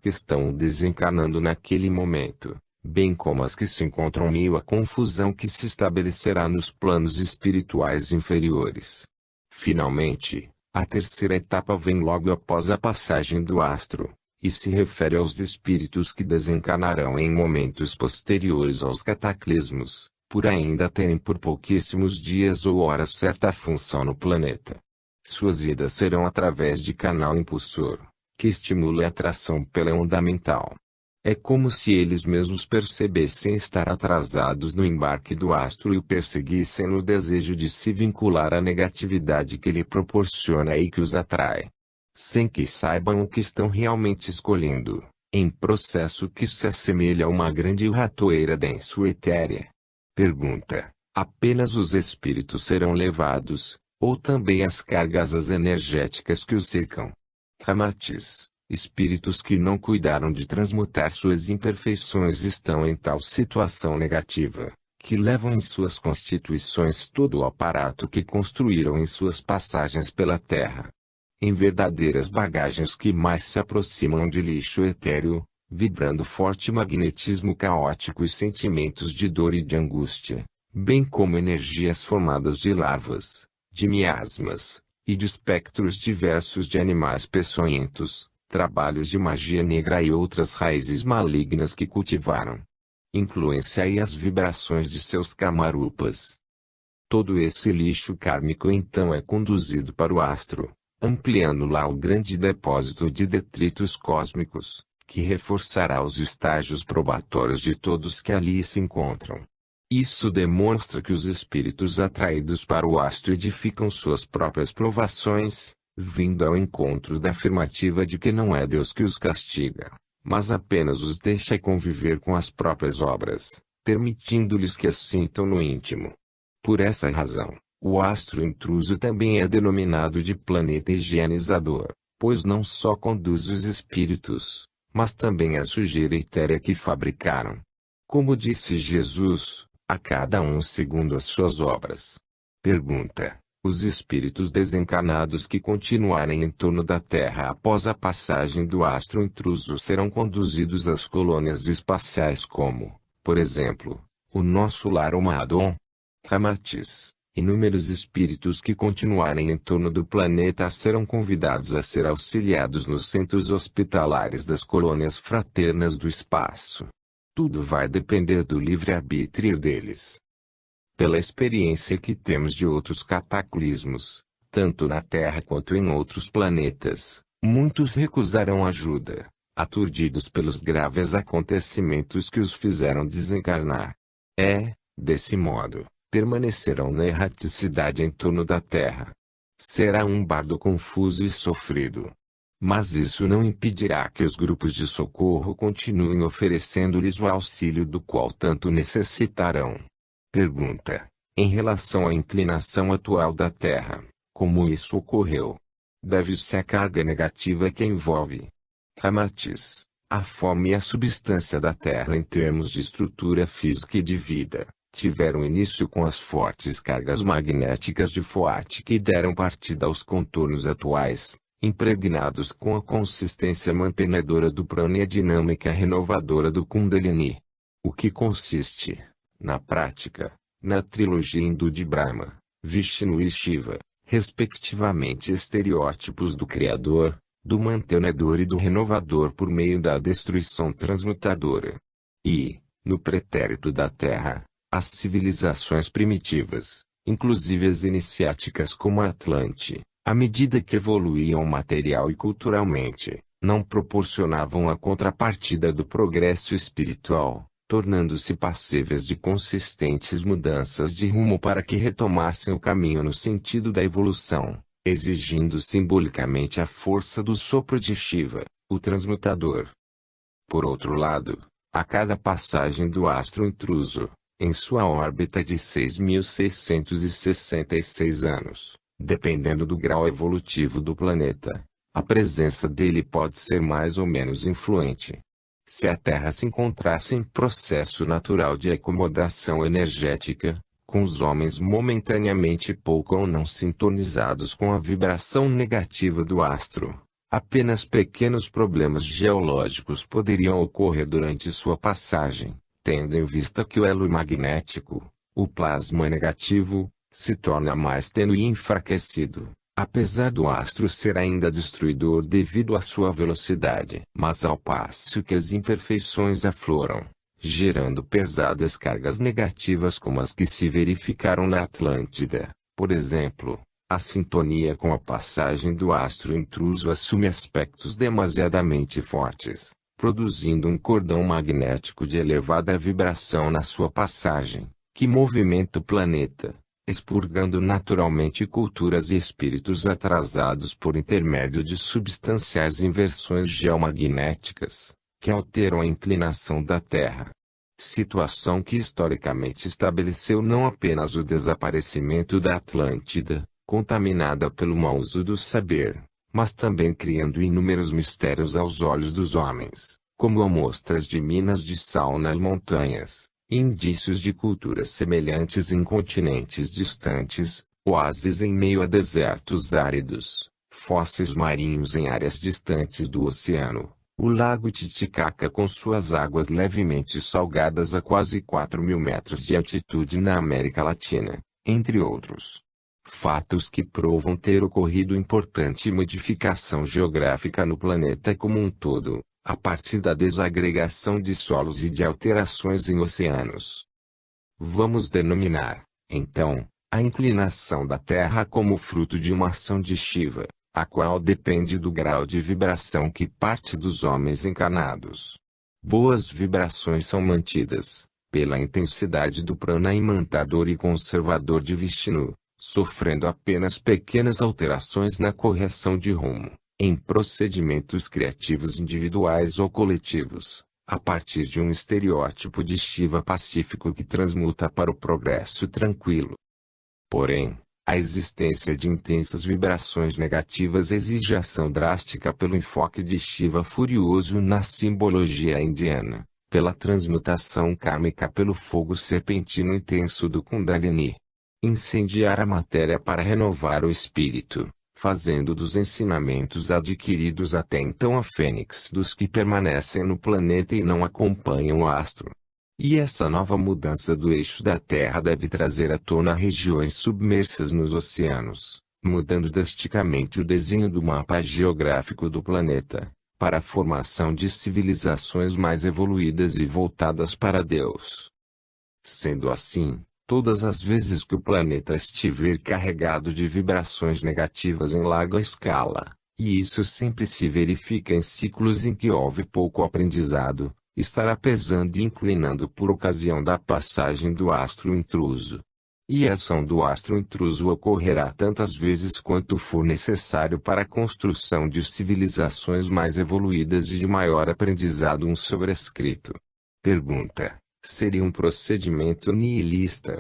que estão desencarnando naquele momento, bem como as que se encontram meio à confusão que se estabelecerá nos planos espirituais inferiores. Finalmente, a terceira etapa vem logo após a passagem do astro, e se refere aos espíritos que desencarnarão em momentos posteriores aos cataclismos, por ainda terem por pouquíssimos dias ou horas certa função no planeta. Suas idas serão através de canal impulsor, que estimula a atração pela onda mental. É como se eles mesmos percebessem estar atrasados no embarque do astro e o perseguissem no desejo de se vincular à negatividade que lhe proporciona e que os atrai, sem que saibam o que estão realmente escolhendo, em processo que se assemelha a uma grande ratoeira denso-etérea. Pergunta: apenas os espíritos serão levados, ou também as cargas energéticas que os cercam? Ramatiz: espíritos que não cuidaram de transmutar suas imperfeições estão em tal situação negativa, que levam em suas constituições todo o aparato que construíram em suas passagens pela Terra, em verdadeiras bagagens que mais se aproximam de lixo etéreo, vibrando forte magnetismo caótico e sentimentos de dor e de angústia, bem como energias formadas de larvas, de miasmas, e de espectros diversos de animais peçonhentos, trabalhos de magia negra e outras raízes malignas que cultivaram. Incluem-se aí as vibrações de seus camarupas. Todo esse lixo kármico então é conduzido para o astro, ampliando lá o grande depósito de detritos cósmicos, que reforçará os estágios probatórios de todos que ali se encontram. Isso demonstra que os espíritos atraídos para o astro edificam suas próprias provações, vindo ao encontro da afirmativa de que não é Deus que os castiga, mas apenas os deixa conviver com as próprias obras, permitindo-lhes que as sintam no íntimo. Por essa razão, o astro intruso também é denominado de planeta higienizador, pois não só conduz os espíritos, mas também a sujeira etérea que fabricaram. Como disse Jesus, a cada um segundo as suas obras. Pergunta: os espíritos desencarnados que continuarem em torno da Terra após a passagem do astro intruso serão conduzidos às colônias espaciais como, por exemplo, o nosso lar Madon? Ramatiz: inúmeros espíritos que continuarem em torno do planeta serão convidados a ser auxiliados nos centros hospitalares das colônias fraternas do espaço. Tudo vai depender do livre-arbítrio deles. Pela experiência que temos de outros cataclismos, tanto na Terra quanto em outros planetas, muitos recusarão ajuda, aturdidos pelos graves acontecimentos que os fizeram desencarnar. Desse modo, permanecerão na erraticidade em torno da Terra. Será um bardo confuso e sofrido. Mas isso não impedirá que os grupos de socorro continuem oferecendo-lhes o auxílio do qual tanto necessitarão. Pergunta: em relação à inclinação atual da Terra, como isso ocorreu? Deve-se à carga negativa que envolve. Ramatiz: a fome e a substância da Terra em termos de estrutura física e de vida, tiveram início com as fortes cargas magnéticas de Foat que deram partida aos contornos atuais, impregnados com a consistência mantenedora do prana e a dinâmica renovadora do Kundalini. O que consiste, na prática, na trilogia hindu de Brahma, Vishnu e Shiva, respectivamente estereótipos do Criador, do mantenedor e do renovador por meio da destruição transmutadora. E, no pretérito da Terra, as civilizações primitivas, inclusive as iniciáticas como a Atlante, à medida que evoluíam material e culturalmente, não proporcionavam a contrapartida do progresso espiritual, tornando-se passíveis de consistentes mudanças de rumo para que retomassem o caminho no sentido da evolução, exigindo simbolicamente a força do sopro de Shiva, o transmutador. Por outro lado, a cada passagem do astro intruso, em sua órbita de 6.666 anos, dependendo do grau evolutivo do planeta, a presença dele pode ser mais ou menos influente. Se a Terra se encontrasse em processo natural de acomodação energética, com os homens momentaneamente pouco ou não sintonizados com a vibração negativa do astro, Apenas pequenos problemas geológicos poderiam ocorrer durante sua passagem, tendo em vista que o elo magnético, o plasma negativo, se torna mais tênue e enfraquecido, apesar do astro ser ainda destruidor devido à sua velocidade. Mas ao passo que as imperfeições afloram, gerando pesadas cargas negativas como as que se verificaram na Atlântida, por exemplo, a sintonia com a passagem do astro intruso assume aspectos demasiadamente fortes, produzindo um cordão magnético de elevada vibração na sua passagem, que movimenta o planeta, expurgando naturalmente culturas e espíritos atrasados por intermédio de substanciais inversões geomagnéticas, que alteram a inclinação da Terra. Situação que historicamente estabeleceu não apenas o desaparecimento da Atlântida, contaminada pelo mau uso do saber, mas também criando inúmeros mistérios aos olhos dos homens, como amostras de minas de sal nas montanhas, indícios de culturas semelhantes em continentes distantes, oásis em meio a desertos áridos, fósseis marinhos em áreas distantes do oceano, o lago Titicaca com suas águas levemente salgadas a quase 4.000 metros de altitude na América Latina, entre outros. Fatos que provam ter ocorrido importante modificação geográfica no planeta como um todo, a partir da desagregação de solos e de alterações em oceanos. Vamos denominar, então, a inclinação da Terra como fruto de uma ação de Shiva, a qual depende do grau de vibração que parte dos homens encarnados. Boas vibrações são mantidas, pela intensidade do prana imantador e conservador de Vishnu, sofrendo apenas pequenas alterações na correção de rumo, em procedimentos criativos individuais ou coletivos, a partir de um estereótipo de Shiva pacífico que transmuta para o progresso tranquilo. Porém, a existência de intensas vibrações negativas exige ação drástica pelo enfoque de Shiva furioso na simbologia indiana, pela transmutação kármica pelo fogo serpentino intenso do Kundalini. Incendiar a matéria para renovar o espírito, fazendo dos ensinamentos adquiridos até então a fênix dos que permanecem no planeta e não acompanham o astro. E essa nova mudança do eixo da Terra deve trazer à tona regiões submersas nos oceanos, mudando drasticamente o desenho do mapa geográfico do planeta, para a formação de civilizações mais evoluídas e voltadas para Deus. Sendo assim, todas as vezes que o planeta estiver carregado de vibrações negativas em larga escala, e isso sempre se verifica em ciclos em que houve pouco aprendizado, estará pesando e inclinando por ocasião da passagem do astro intruso. E a ação do astro intruso ocorrerá tantas vezes quanto for necessário para a construção de civilizações mais evoluídas e de maior aprendizado sobrescrito. Pergunta: seria um procedimento nihilista?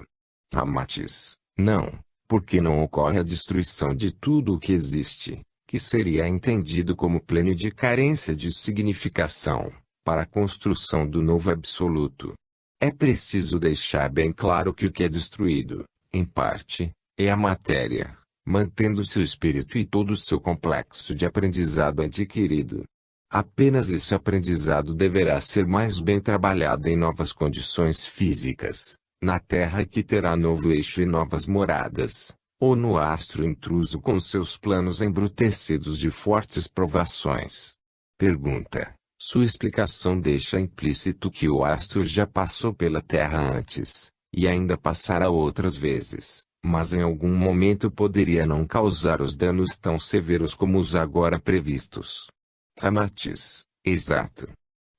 Ramatiz: não, porque não ocorre a destruição de tudo o que existe, que seria entendido como pleno de carência de significação, para a construção do novo absoluto. É preciso deixar bem claro que o que é destruído, em parte, é a matéria, mantendo seu espírito e todo o seu complexo de aprendizado adquirido. Apenas esse aprendizado deverá ser mais bem trabalhado em novas condições físicas, na Terra que terá novo eixo e novas moradas, ou no astro intruso com seus planos embrutecidos de fortes provações. Pergunta: sua explicação deixa implícito que o astro já passou pela Terra antes, e ainda passará outras vezes, mas em algum momento poderia não causar os danos tão severos como os agora previstos. Ramatiz: exato.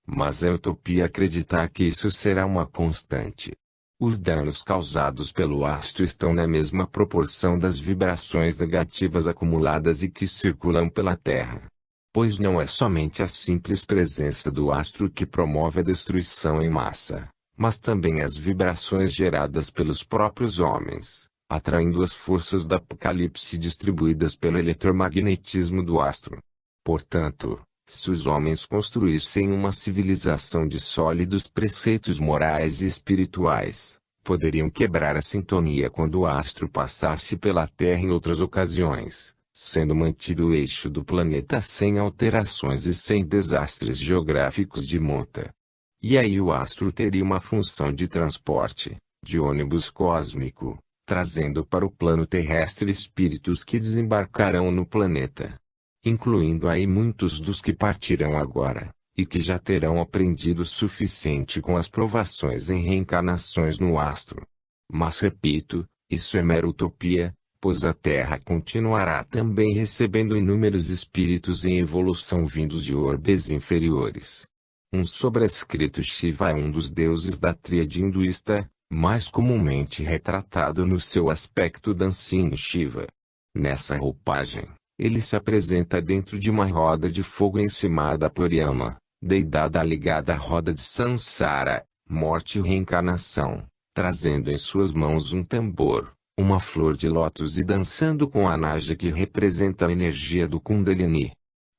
Mas é utopia acreditar que isso será uma constante. Os danos causados pelo astro estão na mesma proporção das vibrações negativas acumuladas e que circulam pela Terra. Pois não é somente a simples presença do astro que promove a destruição em massa, mas também as vibrações geradas pelos próprios homens, atraindo as forças da Apocalipse distribuídas pelo eletromagnetismo do astro. Portanto, se os homens construíssem uma civilização de sólidos preceitos morais e espirituais, poderiam quebrar a sintonia quando o astro passasse pela Terra em outras ocasiões, sendo mantido o eixo do planeta sem alterações e sem desastres geográficos de monta. E aí o astro teria uma função de transporte, de ônibus cósmico, trazendo para o plano terrestre espíritos que desembarcarão no planeta. Incluindo aí muitos dos que partirão agora, e que já terão aprendido o suficiente com as provações em reencarnações no astro. Mas repito, isso é mera utopia, pois a Terra continuará também recebendo inúmeros espíritos em evolução vindos de orbes inferiores. Um sobrescrito Shiva é um dos deuses da tríade hinduísta, mais comumente retratado no seu aspecto dancinho Shiva. Nessa roupagem, ele se apresenta dentro de uma roda de fogo encimada por Yama, deidada ligada à roda de Sansara, morte e reencarnação, trazendo em suas mãos um tambor, uma flor de lótus e dançando com a naja que representa a energia do Kundalini.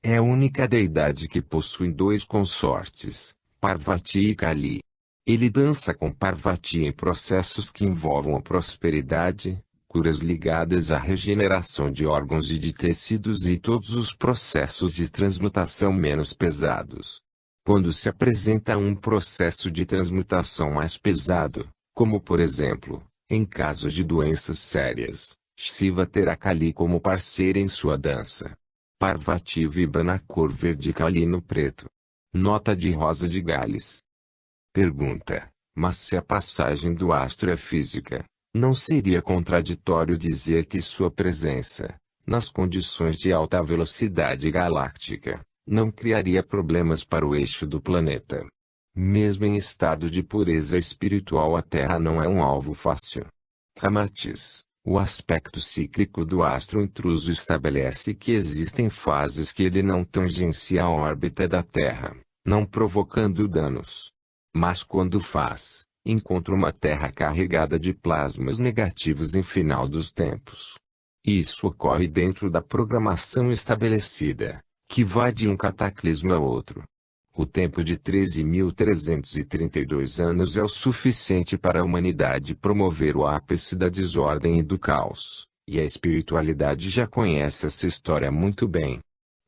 É a única deidade que possui dois consortes, Parvati e Kali. Ele dança com Parvati em processos que envolvam a prosperidade, curas ligadas à regeneração de órgãos e de tecidos e todos os processos de transmutação menos pesados. Quando se apresenta um processo de transmutação mais pesado, como por exemplo, em caso de doenças sérias, Shiva terá Kali como parceira em sua dança. Parvati vibra na cor verde e Kali no preto. Nota de Rosa de Gales. Pergunta: mas se a passagem do astro é física, não seria contraditório dizer que sua presença, nas condições de alta velocidade galáctica, não criaria problemas para o eixo do planeta? Mesmo em estado de pureza espiritual, a Terra não é um alvo fácil. Ramatiz: o aspecto cíclico do astro intruso estabelece que existem fases que ele não tangencia a órbita da Terra, não provocando danos. Mas quando faz, encontra uma Terra carregada de plasmas negativos em final dos tempos. Isso ocorre dentro da programação estabelecida, que vai de um cataclismo a outro. O tempo de 13.332 anos é o suficiente para a humanidade promover o ápice da desordem e do caos, e a espiritualidade já conhece essa história muito bem.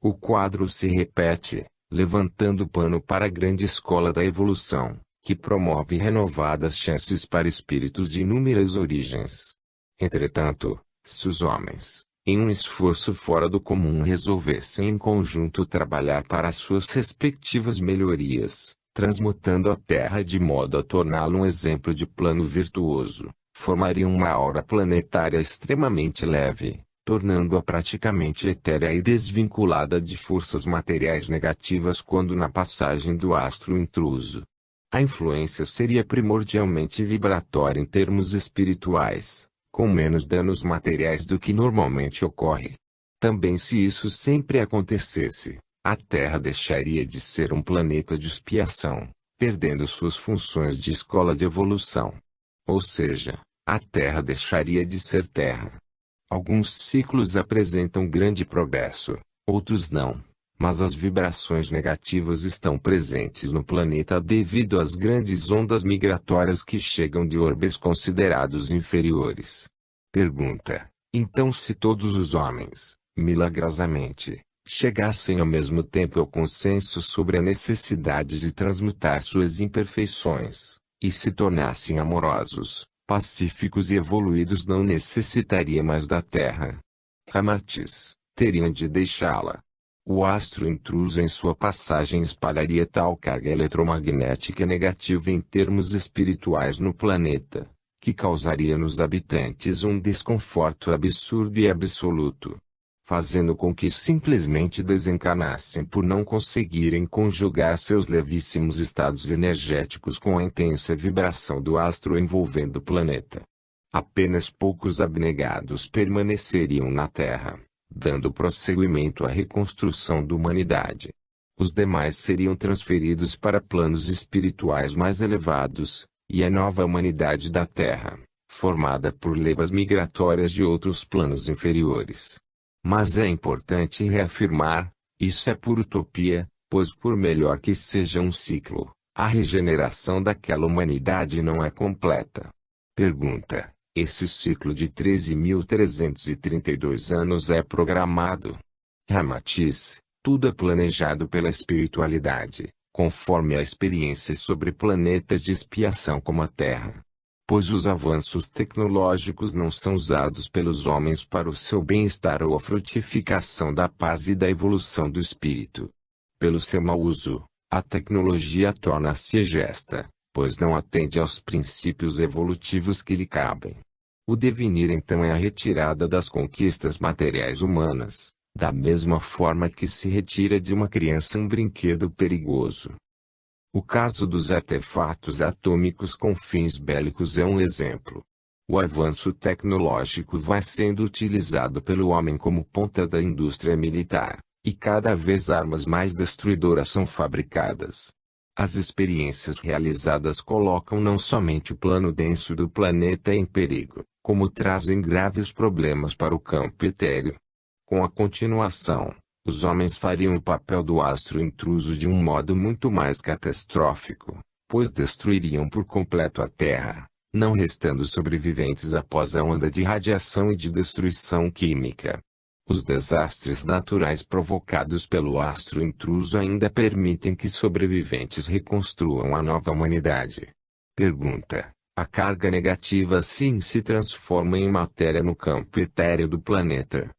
O quadro se repete, levantando o pano para a grande escola da evolução, que promove renovadas chances para espíritos de inúmeras origens. Entretanto, se os homens, em um esforço fora do comum, resolvessem em conjunto trabalhar para suas respectivas melhorias, transmutando a Terra de modo a torná-la um exemplo de plano virtuoso, formariam uma aura planetária extremamente leve, tornando-a praticamente etérea e desvinculada de forças materiais negativas quando na passagem do astro intruso. A influência seria primordialmente vibratória em termos espirituais, com menos danos materiais do que normalmente ocorre. Também, se isso sempre acontecesse, a Terra deixaria de ser um planeta de expiação, perdendo suas funções de escola de evolução. Ou seja, a Terra deixaria de ser Terra. Alguns ciclos apresentam grande progresso, outros não, mas as vibrações negativas estão presentes no planeta devido às grandes ondas migratórias que chegam de orbes considerados inferiores. Pergunta: então, se todos os homens, milagrosamente, chegassem ao mesmo tempo ao consenso sobre a necessidade de transmutar suas imperfeições, e se tornassem amorosos, pacíficos e evoluídos, não necessitaria mais da Terra? Ramatiz: teriam de deixá-la. O astro intruso em sua passagem espalharia tal carga eletromagnética negativa em termos espirituais no planeta, que causaria nos habitantes um desconforto absurdo e absoluto, fazendo com que simplesmente desencarnassem por não conseguirem conjugar seus levíssimos estados energéticos com a intensa vibração do astro envolvendo o planeta. Apenas poucos abnegados permaneceriam na Terra, dando prosseguimento à reconstrução da humanidade. Os demais seriam transferidos para planos espirituais mais elevados, e a nova humanidade da Terra, formada por levas migratórias de outros planos inferiores. Mas é importante reafirmar, isso é pura utopia, pois por melhor que seja um ciclo, a regeneração daquela humanidade não é completa. Pergunta: Esse ciclo de 13.332 anos é programado. Ramatiz, tudo é planejado pela espiritualidade, conforme a experiência sobre planetas de expiação como a Terra. Pois os avanços tecnológicos não são usados pelos homens para o seu bem-estar ou a frutificação da paz e da evolução do espírito. Pelo seu mau uso, a tecnologia torna-se egesta, pois não atende aos princípios evolutivos que lhe cabem. O devenir então é a retirada das conquistas materiais humanas, da mesma forma que se retira de uma criança um brinquedo perigoso. O caso dos artefatos atômicos com fins bélicos é um exemplo. O avanço tecnológico vai sendo utilizado pelo homem como ponta da indústria militar, e cada vez armas mais destruidoras são fabricadas. As experiências realizadas colocam não somente o plano denso do planeta em perigo, como trazem graves problemas para o campo etéreo. Com a continuação, os homens fariam o papel do astro intruso de um modo muito mais catastrófico, pois destruiriam por completo a Terra, não restando sobreviventes após a onda de radiação e de destruição química. Os desastres naturais provocados pelo astro intruso ainda permitem que sobreviventes reconstruam a nova humanidade. Pergunta: a carga negativa assim se transforma em matéria no campo etéreo do planeta?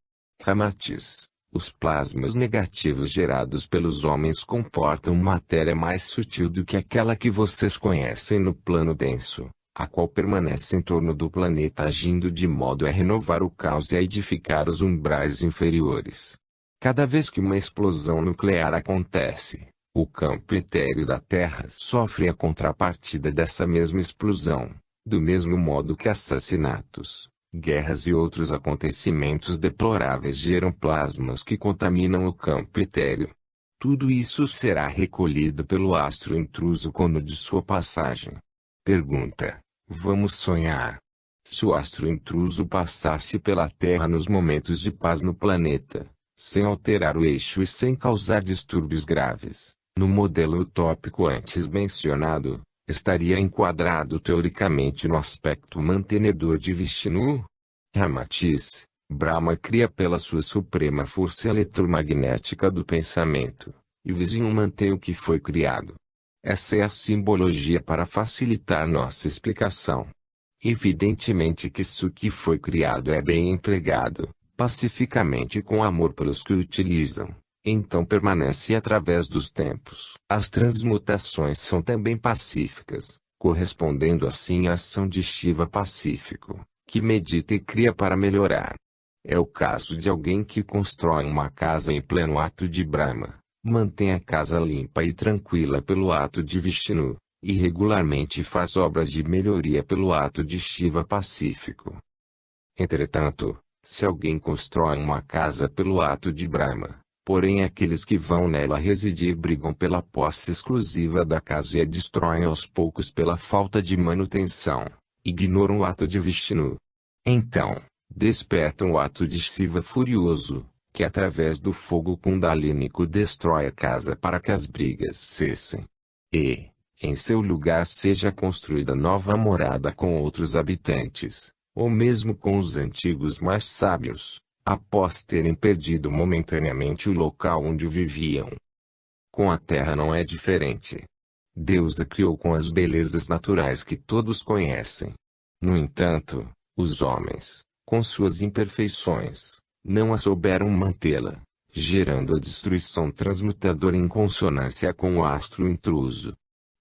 Ramatiz: os plasmas negativos gerados pelos homens comportam matéria mais sutil do que aquela que vocês conhecem no plano denso, a qual permanece em torno do planeta agindo de modo a renovar o caos e a edificar os umbrais inferiores. Cada vez que uma explosão nuclear acontece, o campo etéreo da Terra sofre a contrapartida dessa mesma explosão, do mesmo modo que assassinatos, guerras e outros acontecimentos deploráveis geram plasmas que contaminam o campo etéreo. Tudo isso será recolhido pelo astro intruso quando de sua passagem. Pergunta: vamos sonhar? Se o astro intruso passasse pela Terra nos momentos de paz no planeta, sem alterar o eixo e sem causar distúrbios graves, no modelo utópico antes mencionado, estaria enquadrado teoricamente no aspecto mantenedor de Vishnu? Ramatiz: Brahma cria pela sua suprema força eletromagnética do pensamento, e Vishnu mantém o que foi criado. Essa é a simbologia para facilitar nossa explicação. Evidentemente que se o que foi criado é bem empregado, pacificamente com amor pelos que o utilizam, então permanece através dos tempos. As transmutações são também pacíficas, correspondendo assim à ação de Shiva pacífico, que medita e cria para melhorar. É o caso de alguém que constrói uma casa em pleno ato de Brahma, mantém a casa limpa e tranquila pelo ato de Vishnu, e regularmente faz obras de melhoria pelo ato de Shiva pacífico. Entretanto, se alguém constrói uma casa pelo ato de Brahma, porém aqueles que vão nela residir brigam pela posse exclusiva da casa e a destroem aos poucos pela falta de manutenção, ignoram o ato de Vishnu. Então, despertam o ato de Shiva furioso, que através do fogo kundalínico destrói a casa para que as brigas cessem. E, em seu lugar seja construída nova morada com outros habitantes, ou mesmo com os antigos mais sábios, após terem perdido momentaneamente o local onde viviam. Com a terra não é diferente. Deus a criou com as belezas naturais que todos conhecem. No entanto, os homens, com suas imperfeições, não a souberam mantê-la, gerando a destruição transmutadora em consonância com o astro intruso.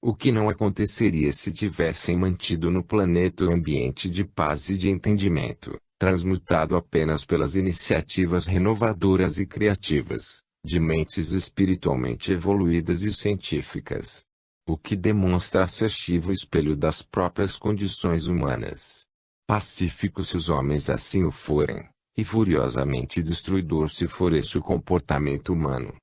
O que não aconteceria se tivessem mantido no planeta o ambiente de paz e de entendimento, transmutado apenas pelas iniciativas renovadoras e criativas, de mentes espiritualmente evoluídas e científicas. O que demonstra ser Shiva o espelho das próprias condições humanas. Pacífico se os homens assim o forem, e furiosamente destruidor se for esse o comportamento humano.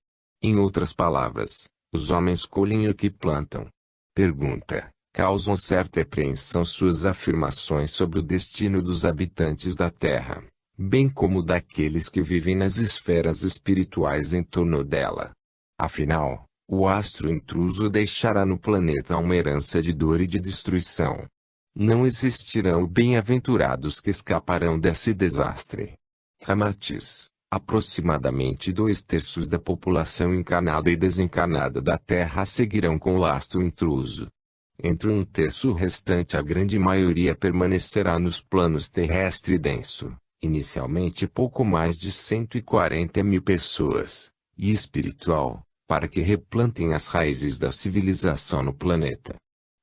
Em outras palavras, os homens colhem o que plantam. Pergunta: causam certa apreensão suas afirmações sobre o destino dos habitantes da Terra, bem como daqueles que vivem nas esferas espirituais em torno dela. Afinal, o astro intruso deixará no planeta uma herança de dor e de destruição. Não existirão bem-aventurados que escaparão desse desastre. Ramatiz. Aproximadamente 2/3 da população encarnada e desencarnada da Terra seguirão com o lastro intruso. Entre 1/3 restante a grande maioria permanecerá nos planos terrestre e denso, inicialmente pouco mais de 140 mil pessoas, e espiritual, para que replantem as raízes da civilização no planeta.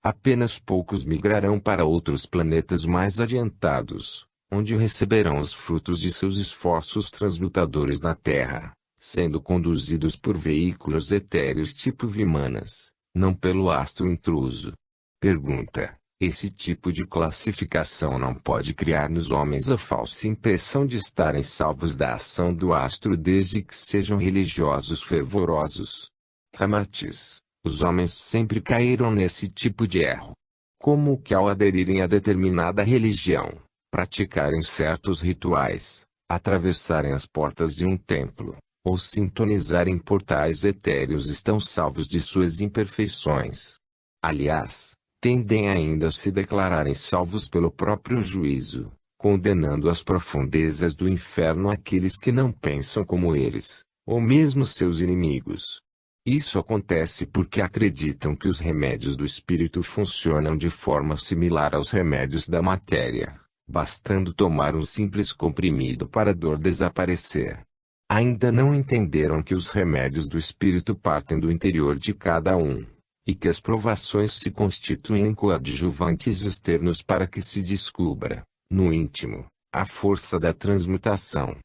Apenas poucos migrarão para outros planetas mais adiantados, onde receberão os frutos de seus esforços transmutadores na Terra, sendo conduzidos por veículos etéreos tipo Vimanas, não pelo astro intruso. Pergunta: esse tipo de classificação não pode criar nos homens a falsa impressão de estarem salvos da ação do astro desde que sejam religiosos fervorosos? Ramatiz. Os homens sempre caíram nesse tipo de erro. Como que ao aderirem a determinada religião, praticarem certos rituais, atravessarem as portas de um templo, ou sintonizarem portais etéreos estão salvos de suas imperfeições. Aliás, tendem ainda a se declararem salvos pelo próprio juízo, condenando às profundezas do inferno aqueles que não pensam como eles, ou mesmo seus inimigos. Isso acontece porque acreditam que os remédios do espírito funcionam de forma similar aos remédios da matéria, bastando tomar um simples comprimido para a dor desaparecer. Ainda não entenderam que os remédios do espírito partem do interior de cada um, e que as provações se constituem em coadjuvantes externos para que se descubra, no íntimo, a força da transmutação.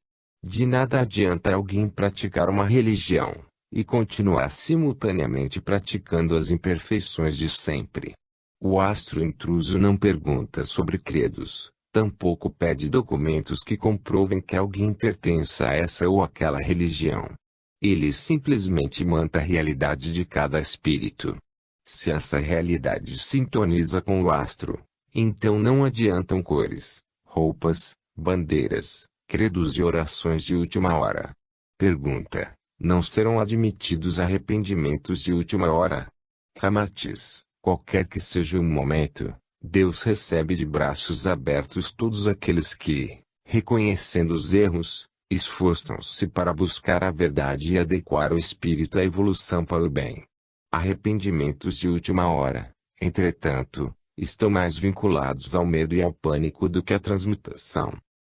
De nada adianta alguém praticar uma religião e continuar simultaneamente praticando as imperfeições de sempre. O astro intruso não pergunta sobre credos, tampouco pede documentos que comprovem que alguém pertença a essa ou aquela religião. Ele simplesmente manta a realidade de cada espírito. Se essa realidade sintoniza com o astro, então não adiantam cores, roupas, bandeiras, credos e orações de última hora. Pergunta: não serão admitidos arrependimentos de última hora? Ramatiz. Qualquer que seja o momento, Deus recebe de braços abertos todos aqueles que, reconhecendo os erros, esforçam-se para buscar a verdade e adequar o espírito à evolução para o bem. Arrependimentos de última hora, entretanto, estão mais vinculados ao medo e ao pânico do que à transmutação.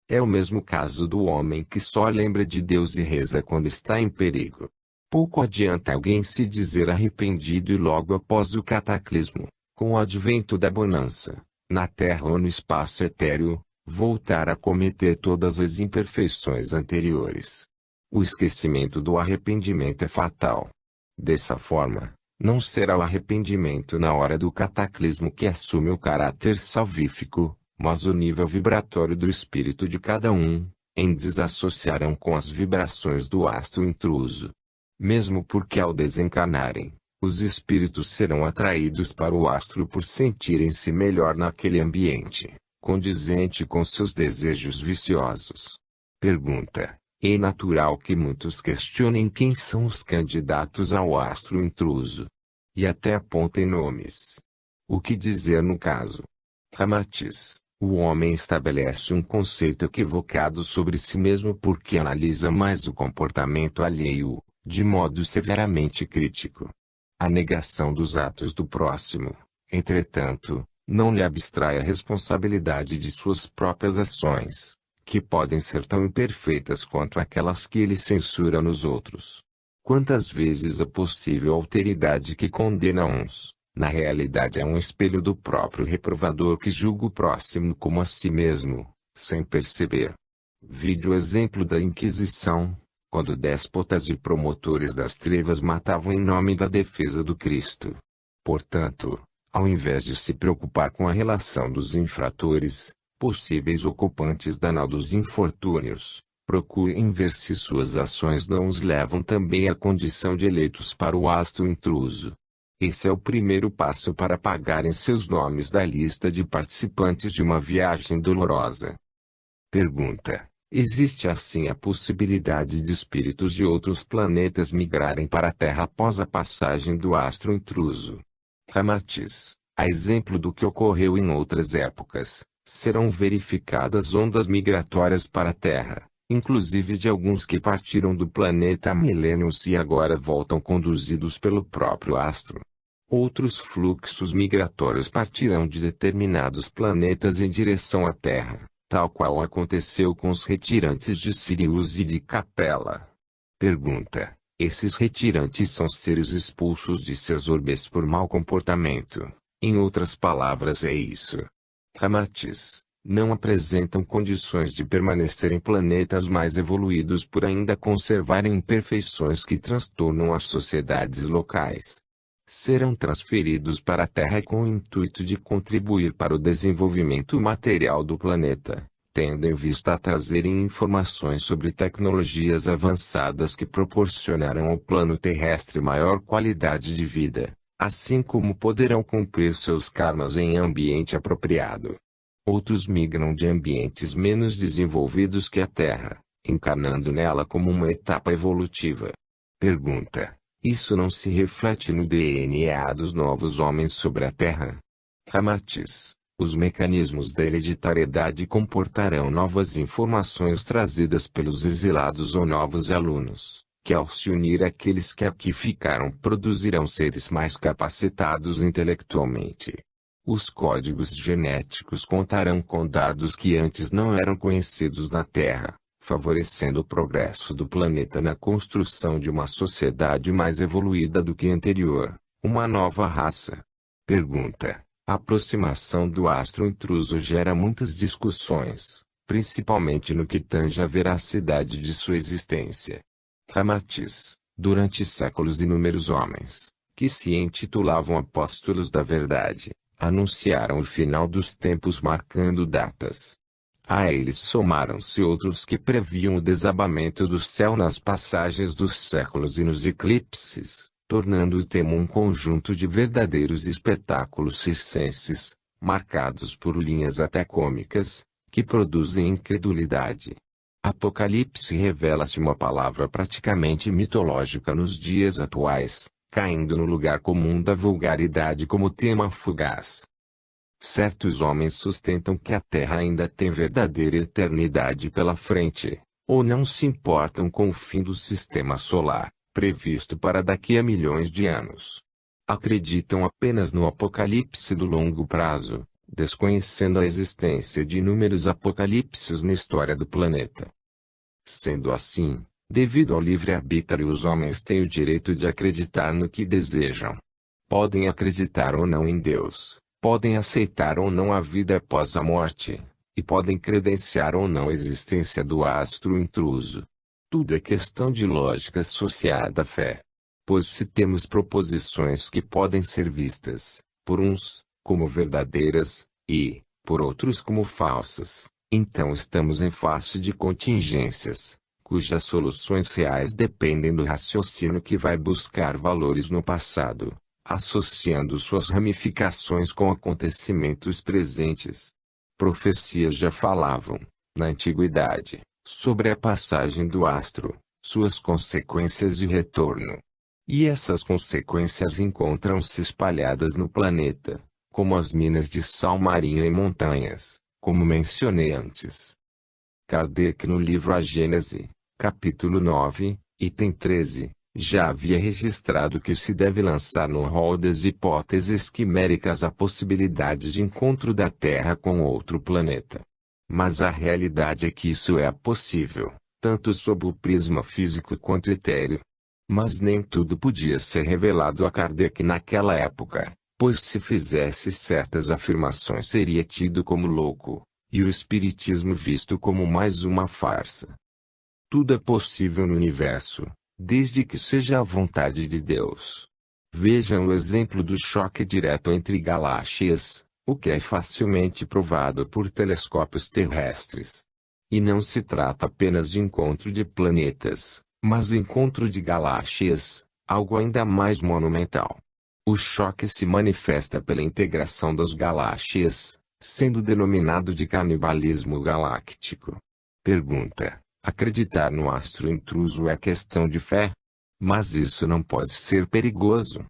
É o mesmo caso do homem que só lembra de Deus e reza quando está em perigo. Pouco adianta alguém se dizer arrependido e logo após o cataclismo, com o advento da bonança, na terra ou no espaço etéreo, voltar a cometer todas as imperfeições anteriores. O esquecimento do arrependimento é fatal. Dessa forma, não será o arrependimento na hora do cataclismo que assume o caráter salvífico, mas o nível vibratório do espírito de cada um, em desassociarão com as vibrações do astro intruso. Mesmo porque ao desencarnarem, os espíritos serão atraídos para o astro por sentirem-se melhor naquele ambiente, condizente com seus desejos viciosos. Pergunta: é natural que muitos questionem quem são os candidatos ao astro intruso. E até apontem nomes. O que dizer no caso? Ramatiz. O homem estabelece um conceito equivocado sobre si mesmo porque analisa mais o comportamento alheio, de modo severamente crítico. A negação dos atos do próximo, entretanto, não lhe abstrai a responsabilidade de suas próprias ações, que podem ser tão imperfeitas quanto aquelas que ele censura nos outros. Quantas vezes a possível alteridade que condena uns, na realidade é um espelho do próprio reprovador que julga o próximo como a si mesmo, sem perceber. Vide o exemplo da Inquisição, quando déspotas e promotores das trevas matavam em nome da defesa do Cristo. Portanto, ao invés de se preocupar com a relação dos infratores, possíveis ocupantes danados infortúnios, procurem ver se suas ações não os levam também à condição de eleitos para o astro intruso. Esse é o primeiro passo para apagarem seus nomes da lista de participantes de uma viagem dolorosa. Pergunta: existe assim a possibilidade de espíritos de outros planetas migrarem para a Terra após a passagem do astro intruso? Ramatiz. A exemplo do que ocorreu em outras épocas, serão verificadas ondas migratórias para a Terra, inclusive de alguns que partiram do planeta há milênios e agora voltam conduzidos pelo próprio astro. Outros fluxos migratórios partirão de determinados planetas em direção à Terra, tal qual aconteceu com os retirantes de Sirius e de Capella. Pergunta: esses retirantes são seres expulsos de seus orbes por mau comportamento? Em outras palavras, é isso. Ramatiz: não apresentam condições de permanecer em planetas mais evoluídos por ainda conservarem imperfeições que transtornam as sociedades locais. Serão transferidos para a Terra com o intuito de contribuir para o desenvolvimento material do planeta, tendo em vista a trazerem informações sobre tecnologias avançadas que proporcionarão ao plano terrestre maior qualidade de vida, assim como poderão cumprir seus karmas em ambiente apropriado. Outros migram de ambientes menos desenvolvidos que a Terra, encarnando nela como uma etapa evolutiva. Pergunta: isso não se reflete no DNA dos novos homens sobre a Terra? Ramatiz: os mecanismos da hereditariedade comportarão novas informações trazidas pelos exilados ou novos alunos, que ao se unir àqueles que aqui ficaram produzirão seres mais capacitados intelectualmente. Os códigos genéticos contarão com dados que antes não eram conhecidos na Terra, favorecendo o progresso do planeta na construção de uma sociedade mais evoluída do que a anterior, uma nova raça. Pergunta: a aproximação do astro intruso gera muitas discussões, principalmente no que tange à veracidade de sua existência. Ramatiz: durante séculos inúmeros homens, que se intitulavam apóstolos da verdade, anunciaram o final dos tempos marcando datas. A eles somaram-se outros que previam o desabamento do céu nas passagens dos séculos e nos eclipses, tornando o tema um conjunto de verdadeiros espetáculos circenses, marcados por linhas até cômicas, que produzem incredulidade. Apocalipse revela-se uma palavra praticamente mitológica nos dias atuais, caindo no lugar comum da vulgaridade como tema fugaz. Certos homens sustentam que a Terra ainda tem verdadeira eternidade pela frente, ou não se importam com o fim do sistema solar, previsto para daqui a milhões de anos. Acreditam apenas no apocalipse do longo prazo, desconhecendo a existência de inúmeros apocalipses na história do planeta. Sendo assim, devido ao livre-arbítrio, os homens têm o direito de acreditar no que desejam. Podem acreditar ou não em Deus. Podem aceitar ou não a vida após a morte, e podem credenciar ou não a existência do astro intruso. Tudo é questão de lógica associada à fé. Pois se temos proposições que podem ser vistas, por uns, como verdadeiras, e, por outros como falsas, então estamos em face de contingências, cujas soluções reais dependem do raciocínio que vai buscar valores no passado, associando suas ramificações com acontecimentos presentes. Profecias já falavam, na antiguidade, sobre a passagem do astro, suas consequências e retorno. E essas consequências encontram-se espalhadas no planeta, como as minas de sal marinho em montanhas, como mencionei antes. Kardec, no livro A Gênese, capítulo 9, item 13, já havia registrado que se deve lançar no rol das hipóteses quiméricas a possibilidade de encontro da Terra com outro planeta. Mas a realidade é que isso é possível, tanto sob o prisma físico quanto etéreo. Mas nem tudo podia ser revelado a Kardec naquela época, pois se fizesse certas afirmações seria tido como louco, e o espiritismo visto como mais uma farsa. Tudo é possível no universo, desde que seja a vontade de Deus. Vejam o exemplo do choque direto entre galáxias, o que é facilmente provado por telescópios terrestres. E não se trata apenas de encontro de planetas, mas encontro de galáxias, algo ainda mais monumental. O choque se manifesta pela integração das galáxias, sendo denominado de canibalismo galáctico. Pergunta: acreditar no astro intruso é questão de fé? Mas isso não pode ser perigoso.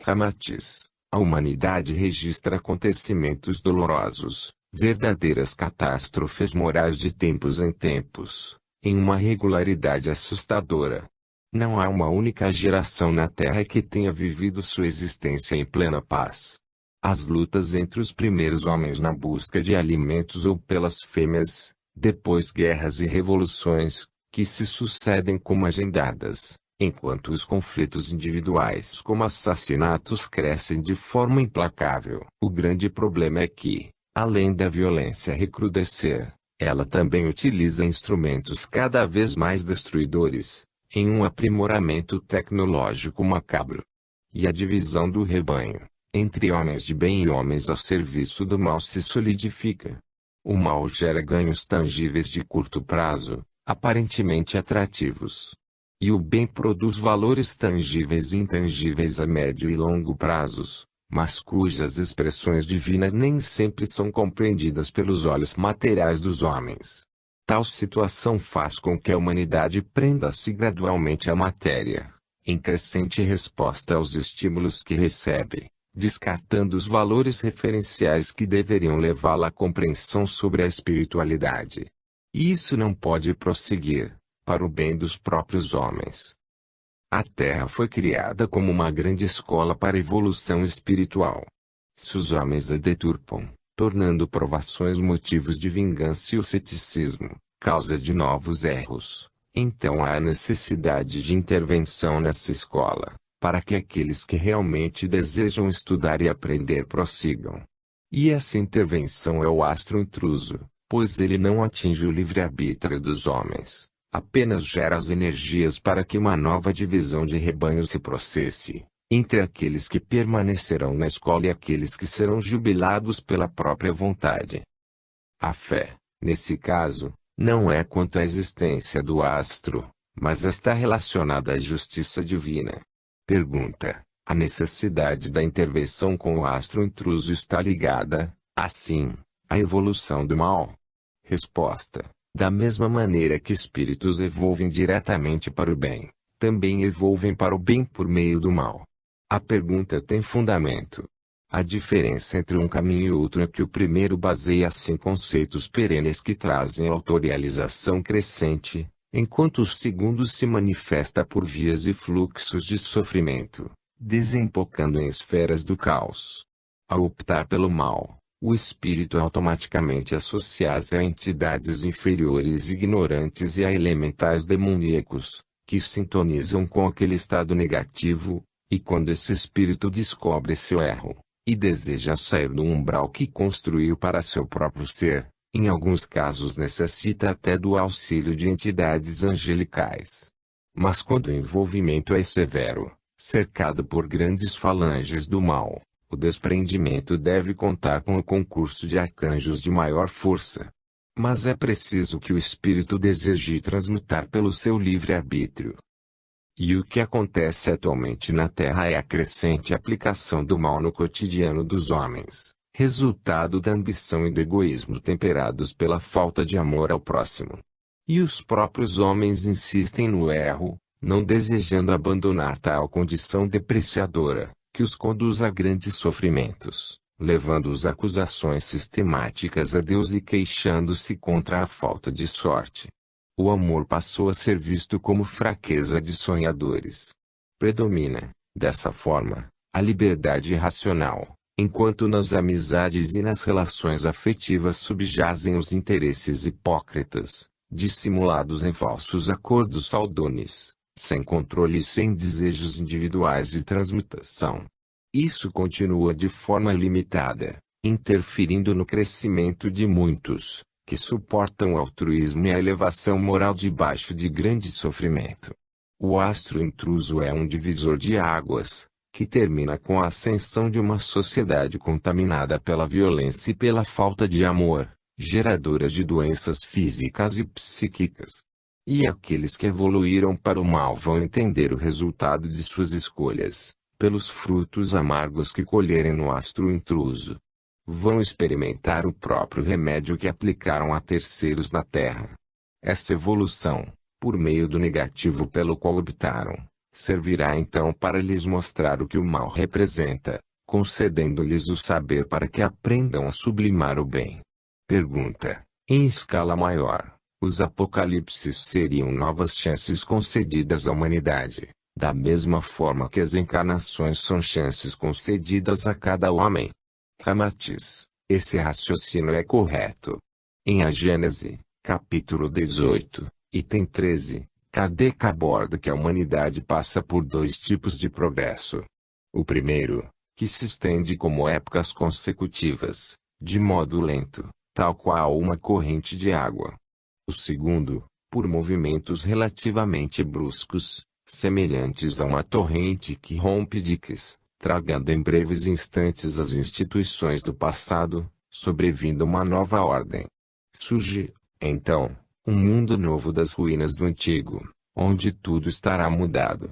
Ramatiz: A humanidade registra acontecimentos dolorosos, verdadeiras catástrofes morais de tempos em tempos, em uma regularidade assustadora. Não há uma única geração na Terra que tenha vivido sua existência em plena paz. As lutas entre os primeiros homens na busca de alimentos ou pelas fêmeas, depois guerras e revoluções, que se sucedem como agendadas, enquanto os conflitos individuais como assassinatos crescem de forma implacável. O grande problema é que, além da violência recrudescer, ela também utiliza instrumentos cada vez mais destruidores, em um aprimoramento tecnológico macabro. E a divisão do rebanho, entre homens de bem e homens a serviço do mal se solidifica. O mal gera ganhos tangíveis de curto prazo, aparentemente atrativos. E o bem produz valores tangíveis e intangíveis a médio e longo prazos, mas cujas expressões divinas nem sempre são compreendidas pelos olhos materiais dos homens. Tal situação faz com que a humanidade prenda-se gradualmente à matéria, em crescente resposta aos estímulos que recebe, descartando os valores referenciais que deveriam levá-la à compreensão sobre a espiritualidade. E isso não pode prosseguir, para o bem dos próprios homens. A Terra foi criada como uma grande escola para a evolução espiritual. Se os homens a deturpam, tornando provações motivos de vingança e o ceticismo, causa de novos erros, então há necessidade de intervenção nessa escola, para que aqueles que realmente desejam estudar e aprender prossigam. E essa intervenção é o astro intruso, pois ele não atinge o livre-arbítrio dos homens, apenas gera as energias para que uma nova divisão de rebanho se processe, entre aqueles que permanecerão na escola e aqueles que serão jubilados pela própria vontade. A fé, nesse caso, não é quanto à existência do astro, mas está relacionada à justiça divina. Pergunta: a necessidade da intervenção com o astro intruso está ligada, assim, à evolução do mal? Resposta: da mesma maneira que espíritos evolvem diretamente para o bem, também evolvem para o bem por meio do mal. A pergunta tem fundamento. A diferença entre um caminho e outro é que o primeiro baseia-se em conceitos perenes que trazem autorrealização crescente, enquanto o segundo se manifesta por vias e fluxos de sofrimento, desembocando em esferas do caos. Ao optar pelo mal, o espírito automaticamente associa-se a entidades inferiores ignorantes e a elementais demoníacos, que sintonizam com aquele estado negativo, e quando esse espírito descobre seu erro, e deseja sair do umbral que construiu para seu próprio ser, em alguns casos necessita até do auxílio de entidades angelicais. Mas quando o envolvimento é severo, cercado por grandes falanges do mal, o desprendimento deve contar com o concurso de arcanjos de maior força. Mas é preciso que o espírito deseje transmutar pelo seu livre-arbítrio. E o que acontece atualmente na Terra é a crescente aplicação do mal no cotidiano dos homens, resultado da ambição e do egoísmo temperados pela falta de amor ao próximo. E os próprios homens insistem no erro, não desejando abandonar tal condição depreciadora, que os conduz a grandes sofrimentos, levando-os a acusações sistemáticas a Deus e queixando-se contra a falta de sorte. O amor passou a ser visto como fraqueza de sonhadores. Predomina, dessa forma, a liberdade racional, enquanto nas amizades e nas relações afetivas subjazem os interesses hipócritas, dissimulados em falsos acordos saudones, sem controle e sem desejos individuais de transmutação. Isso continua de forma limitada, interferindo no crescimento de muitos, que suportam o altruísmo e a elevação moral debaixo de grande sofrimento. O astro intruso é um divisor de águas, que termina com a ascensão de uma sociedade contaminada pela violência e pela falta de amor, geradora de doenças físicas e psíquicas. E aqueles que evoluíram para o mal vão entender o resultado de suas escolhas, pelos frutos amargos que colherem no astro intruso. Vão experimentar o próprio remédio que aplicaram a terceiros na Terra. Essa evolução, por meio do negativo pelo qual optaram, servirá então para lhes mostrar o que o mal representa, concedendo-lhes o saber para que aprendam a sublimar o bem. Pergunta: em escala maior, os apocalipses seriam novas chances concedidas à humanidade, da mesma forma que as encarnações são chances concedidas a cada homem? Ramatiz: esse raciocínio é correto. Em A Gênese, capítulo 18, item 13, Kardec aborda que a humanidade passa por dois tipos de progresso. O primeiro, que se estende como épocas consecutivas, de modo lento, tal qual uma corrente de água. O segundo, por movimentos relativamente bruscos, semelhantes a uma torrente que rompe diques, tragando em breves instantes as instituições do passado, sobrevindo uma nova ordem. Surge, então, um mundo novo das ruínas do antigo, onde tudo estará mudado.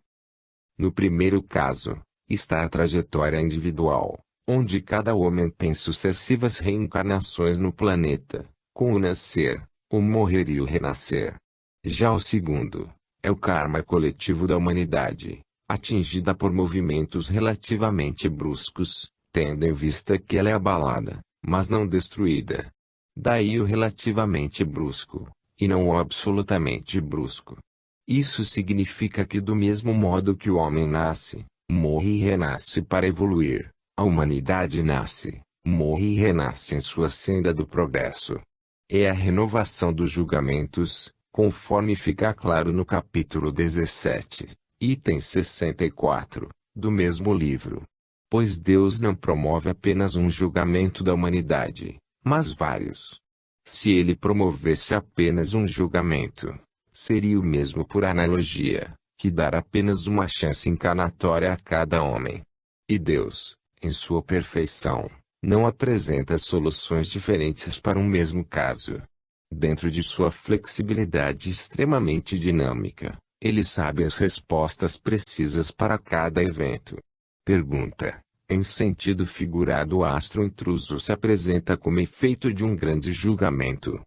No primeiro caso, está a trajetória individual, onde cada homem tem sucessivas reencarnações no planeta, com o nascer, o morrer e o renascer. Já o segundo, é o karma coletivo da humanidade, atingida por movimentos relativamente bruscos, tendo em vista que ela é abalada, mas não destruída. Daí o relativamente brusco, e não o absolutamente brusco. Isso significa que do mesmo modo que o homem nasce, morre e renasce para evoluir, a humanidade nasce, morre e renasce em sua senda do progresso. É a renovação dos julgamentos, conforme fica claro no capítulo 17, item 64, do mesmo livro. Pois Deus não promove apenas um julgamento da humanidade, mas vários. Se ele promovesse apenas um julgamento, seria o mesmo por analogia, que dar apenas uma chance encarnatória a cada homem. E Deus, em sua perfeição, não apresenta soluções diferentes para um mesmo caso. Dentro de sua flexibilidade extremamente dinâmica, ele sabe as respostas precisas para cada evento. Pergunta: em sentido figurado, o astro intruso se apresenta como efeito de um grande julgamento.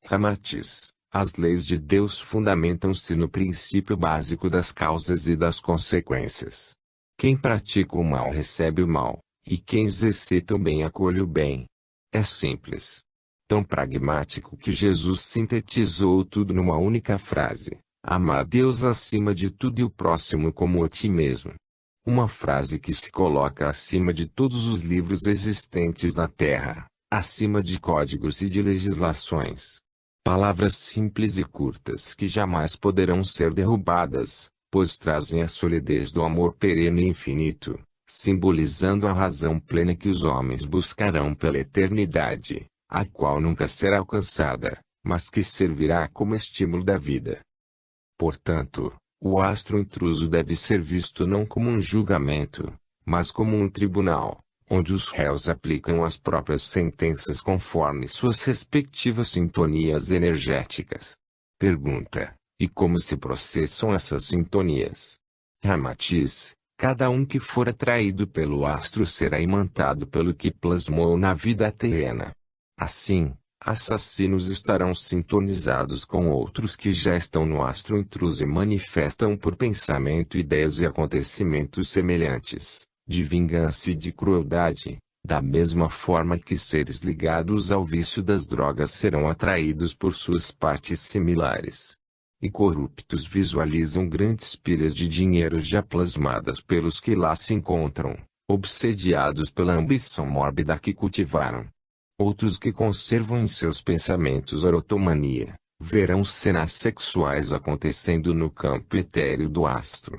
Ramatiz: as leis de Deus fundamentam-se no princípio básico das causas e das consequências. Quem pratica o mal recebe o mal, e quem exercita o bem acolhe o bem. É simples. Tão pragmático que Jesus sintetizou tudo numa única frase: amar Deus acima de tudo e o próximo como a ti mesmo. Uma frase que se coloca acima de todos os livros existentes na Terra, acima de códigos e de legislações. Palavras simples e curtas que jamais poderão ser derrubadas, pois trazem a solidez do amor perene e infinito, simbolizando a razão plena que os homens buscarão pela eternidade, a qual nunca será alcançada, mas que servirá como estímulo da vida. Portanto, o astro intruso deve ser visto não como um julgamento, mas como um tribunal, onde os réus aplicam as próprias sentenças conforme suas respectivas sintonias energéticas. Pergunta: e como se processam essas sintonias? Ramatiz: cada um que for atraído pelo astro será imantado pelo que plasmou na vida terrena. Assim, assassinos estarão sintonizados com outros que já estão no astro intruso e manifestam por pensamento ideias e acontecimentos semelhantes, de vingança e de crueldade, da mesma forma que seres ligados ao vício das drogas serão atraídos por suas partes similares. E corruptos visualizam grandes pilhas de dinheiro já plasmadas pelos que lá se encontram, obsediados pela ambição mórbida que cultivaram. Outros que conservam em seus pensamentos erotomania, verão cenas sexuais acontecendo no campo etéreo do astro.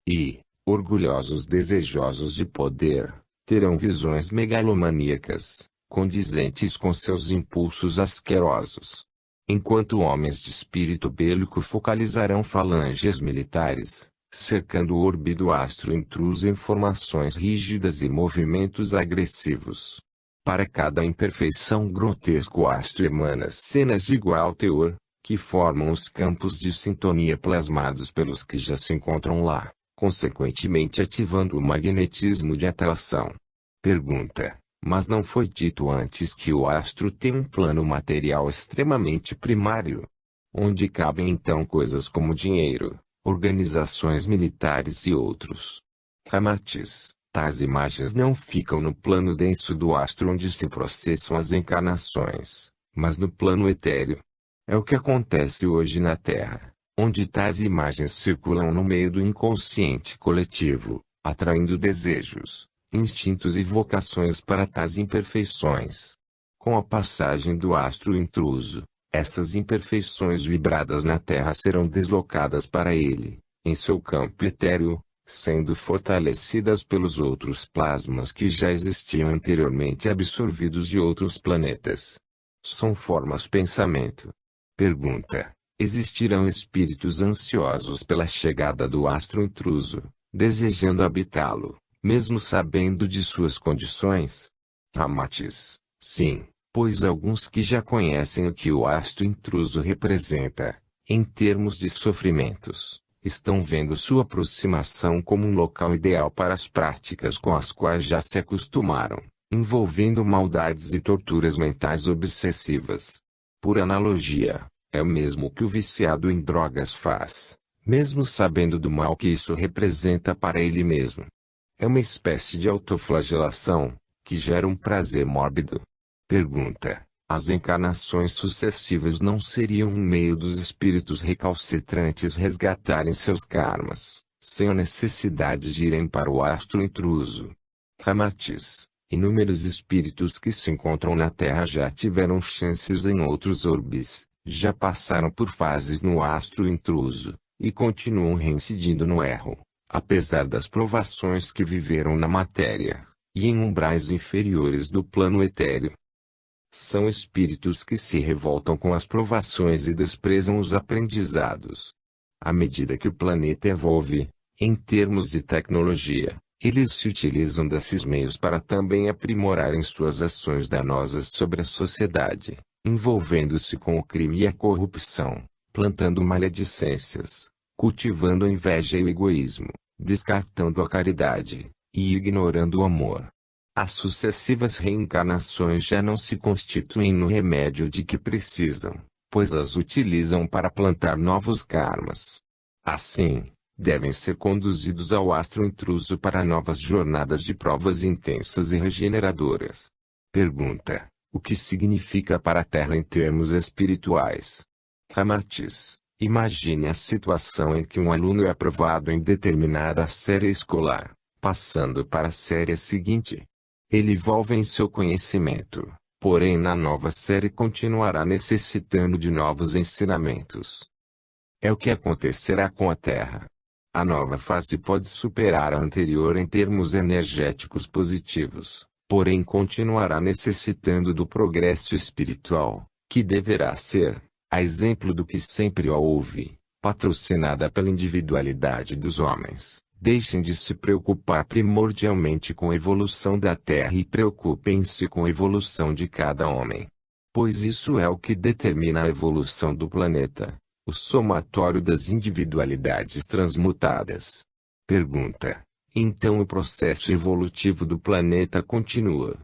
E, orgulhosos desejosos de poder, terão visões megalomaníacas, condizentes com seus impulsos asquerosos. Enquanto homens de espírito bélico focalizarão falanges militares, cercando o orbe do astro intruso em formações rígidas e movimentos agressivos. Para cada imperfeição grotesca o astro emana cenas de igual teor, que formam os campos de sintonia plasmados pelos que já se encontram lá, consequentemente ativando o magnetismo de atração. Pergunta: mas não foi dito antes que o astro tem um plano material extremamente primário? Onde cabem então coisas como dinheiro, organizações militares e outros? Ramatiz: Tais imagens não ficam no plano denso do astro onde se processam as encarnações, mas no plano etéreo. É o que acontece hoje na Terra, onde tais imagens circulam no meio do inconsciente coletivo, atraindo desejos, instintos e vocações para tais imperfeições. Com a passagem do astro intruso, essas imperfeições vibradas na Terra serão deslocadas para ele, em seu campo etéreo, sendo fortalecidas pelos outros plasmas que já existiam anteriormente absorvidos de outros planetas. São formas pensamento. Pergunta: existirão espíritos ansiosos pela chegada do astro intruso, desejando habitá-lo, mesmo sabendo de suas condições? Ramatiz: sim, pois alguns que já conhecem o que o astro intruso representa, em termos de sofrimentos, estão vendo sua aproximação como um local ideal para as práticas com as quais já se acostumaram, envolvendo maldades e torturas mentais obsessivas. Por analogia, é o mesmo que o viciado em drogas faz, mesmo sabendo do mal que isso representa para ele mesmo. É uma espécie de autoflagelação, que gera um prazer mórbido. Pergunta: as encarnações sucessivas não seriam um meio dos espíritos recalcitrantes resgatarem seus karmas, sem a necessidade de irem para o astro intruso? Ramatiz: inúmeros espíritos que se encontram na Terra já tiveram chances em outros orbes, já passaram por fases no astro intruso, e continuam reincidindo no erro, apesar das provações que viveram na matéria, e em umbrais inferiores do plano etéreo. São espíritos que se revoltam com as provações e desprezam os aprendizados. À medida que o planeta evolve, em termos de tecnologia, eles se utilizam desses meios para também aprimorarem suas ações danosas sobre a sociedade, envolvendo-se com o crime e a corrupção, plantando maledicências, cultivando a inveja e o egoísmo, descartando a caridade, e ignorando o amor. As sucessivas reencarnações já não se constituem no remédio de que precisam, pois as utilizam para plantar novos karmas. Assim, devem ser conduzidos ao astro intruso para novas jornadas de provas intensas e regeneradoras. Pergunta: o que significa para a Terra em termos espirituais? Ramatiz: imagine a situação em que um aluno é aprovado em determinada série escolar, passando para a série seguinte. Ele evolve em seu conhecimento, porém na nova série continuará necessitando de novos ensinamentos. É o que acontecerá com a Terra. A nova fase pode superar a anterior em termos energéticos positivos, porém continuará necessitando do progresso espiritual, que deverá ser, a exemplo do que sempre houve, patrocinada pela individualidade dos homens. Deixem de se preocupar primordialmente com a evolução da Terra e preocupem-se com a evolução de cada homem. Pois isso é o que determina a evolução do planeta, o somatório das individualidades transmutadas. Pergunta: então o processo evolutivo do planeta continua?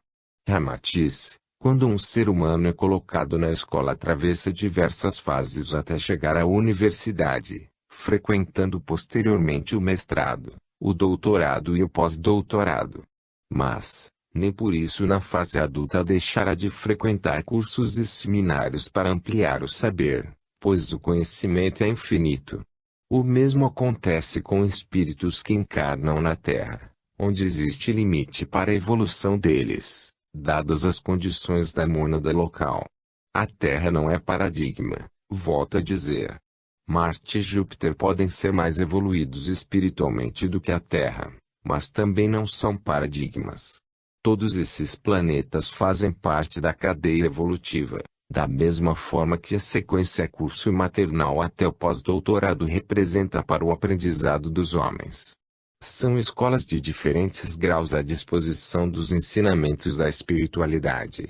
Ramatiz: quando um ser humano é colocado na escola atravessa diversas fases até chegar à universidade, frequentando posteriormente o mestrado, o doutorado e o pós-doutorado. Mas, nem por isso na fase adulta deixará de frequentar cursos e seminários para ampliar o saber, pois o conhecimento é infinito. O mesmo acontece com espíritos que encarnam na Terra, onde existe limite para a evolução deles, dadas as condições da mônada local. A Terra não é paradigma, volto a dizer. Marte e Júpiter podem ser mais evoluídos espiritualmente do que a Terra, mas também não são paradigmas. Todos esses planetas fazem parte da cadeia evolutiva, da mesma forma que a sequência curso maternal até o pós-doutorado representa para o aprendizado dos homens. São escolas de diferentes graus à disposição dos ensinamentos da espiritualidade.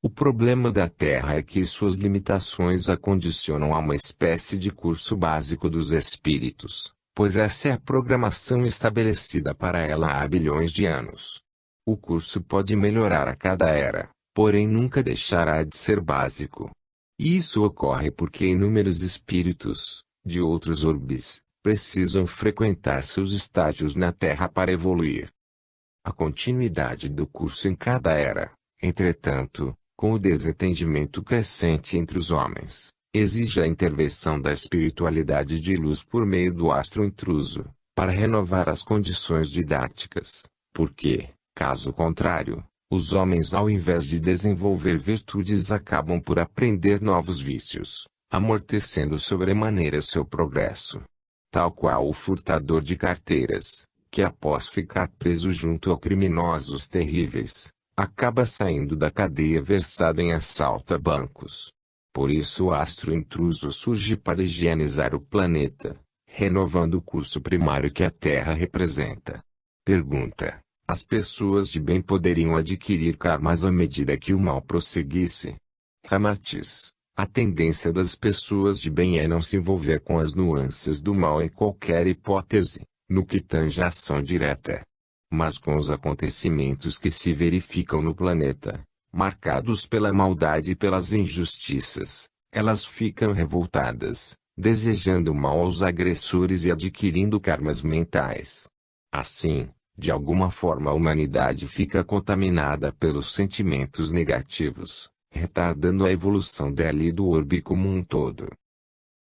O problema da Terra é que suas limitações a condicionam a uma espécie de curso básico dos espíritos, pois essa é a programação estabelecida para ela há bilhões de anos. O curso pode melhorar a cada era, porém nunca deixará de ser básico. E isso ocorre porque inúmeros espíritos, de outros orbes, precisam frequentar seus estágios na Terra para evoluir. a continuidade do curso em cada era. Entretanto, com o desentendimento crescente entre os homens, exige a intervenção da espiritualidade de luz por meio do astro intruso, para renovar as condições didáticas, porque, caso contrário, os homens ao invés de desenvolver virtudes acabam por aprender novos vícios, amortecendo sobremaneira seu progresso. Tal qual o furtador de carteiras, que após ficar preso junto a criminosos terríveis, acaba saindo da cadeia versado em assalto a bancos. Por isso o astro intruso surge para higienizar o planeta, renovando o curso primário que a Terra representa. Pergunta: as pessoas de bem poderiam adquirir karmas à medida que o mal prosseguisse? Ramatiz: a tendência das pessoas de bem é não se envolver com as nuances do mal em qualquer hipótese, no que tange à ação direta. Mas com os acontecimentos que se verificam no planeta, marcados pela maldade e pelas injustiças, elas ficam revoltadas, desejando mal aos agressores e adquirindo karmas mentais. Assim, de alguma forma a humanidade fica contaminada pelos sentimentos negativos, retardando a evolução dela e do orbe como um todo.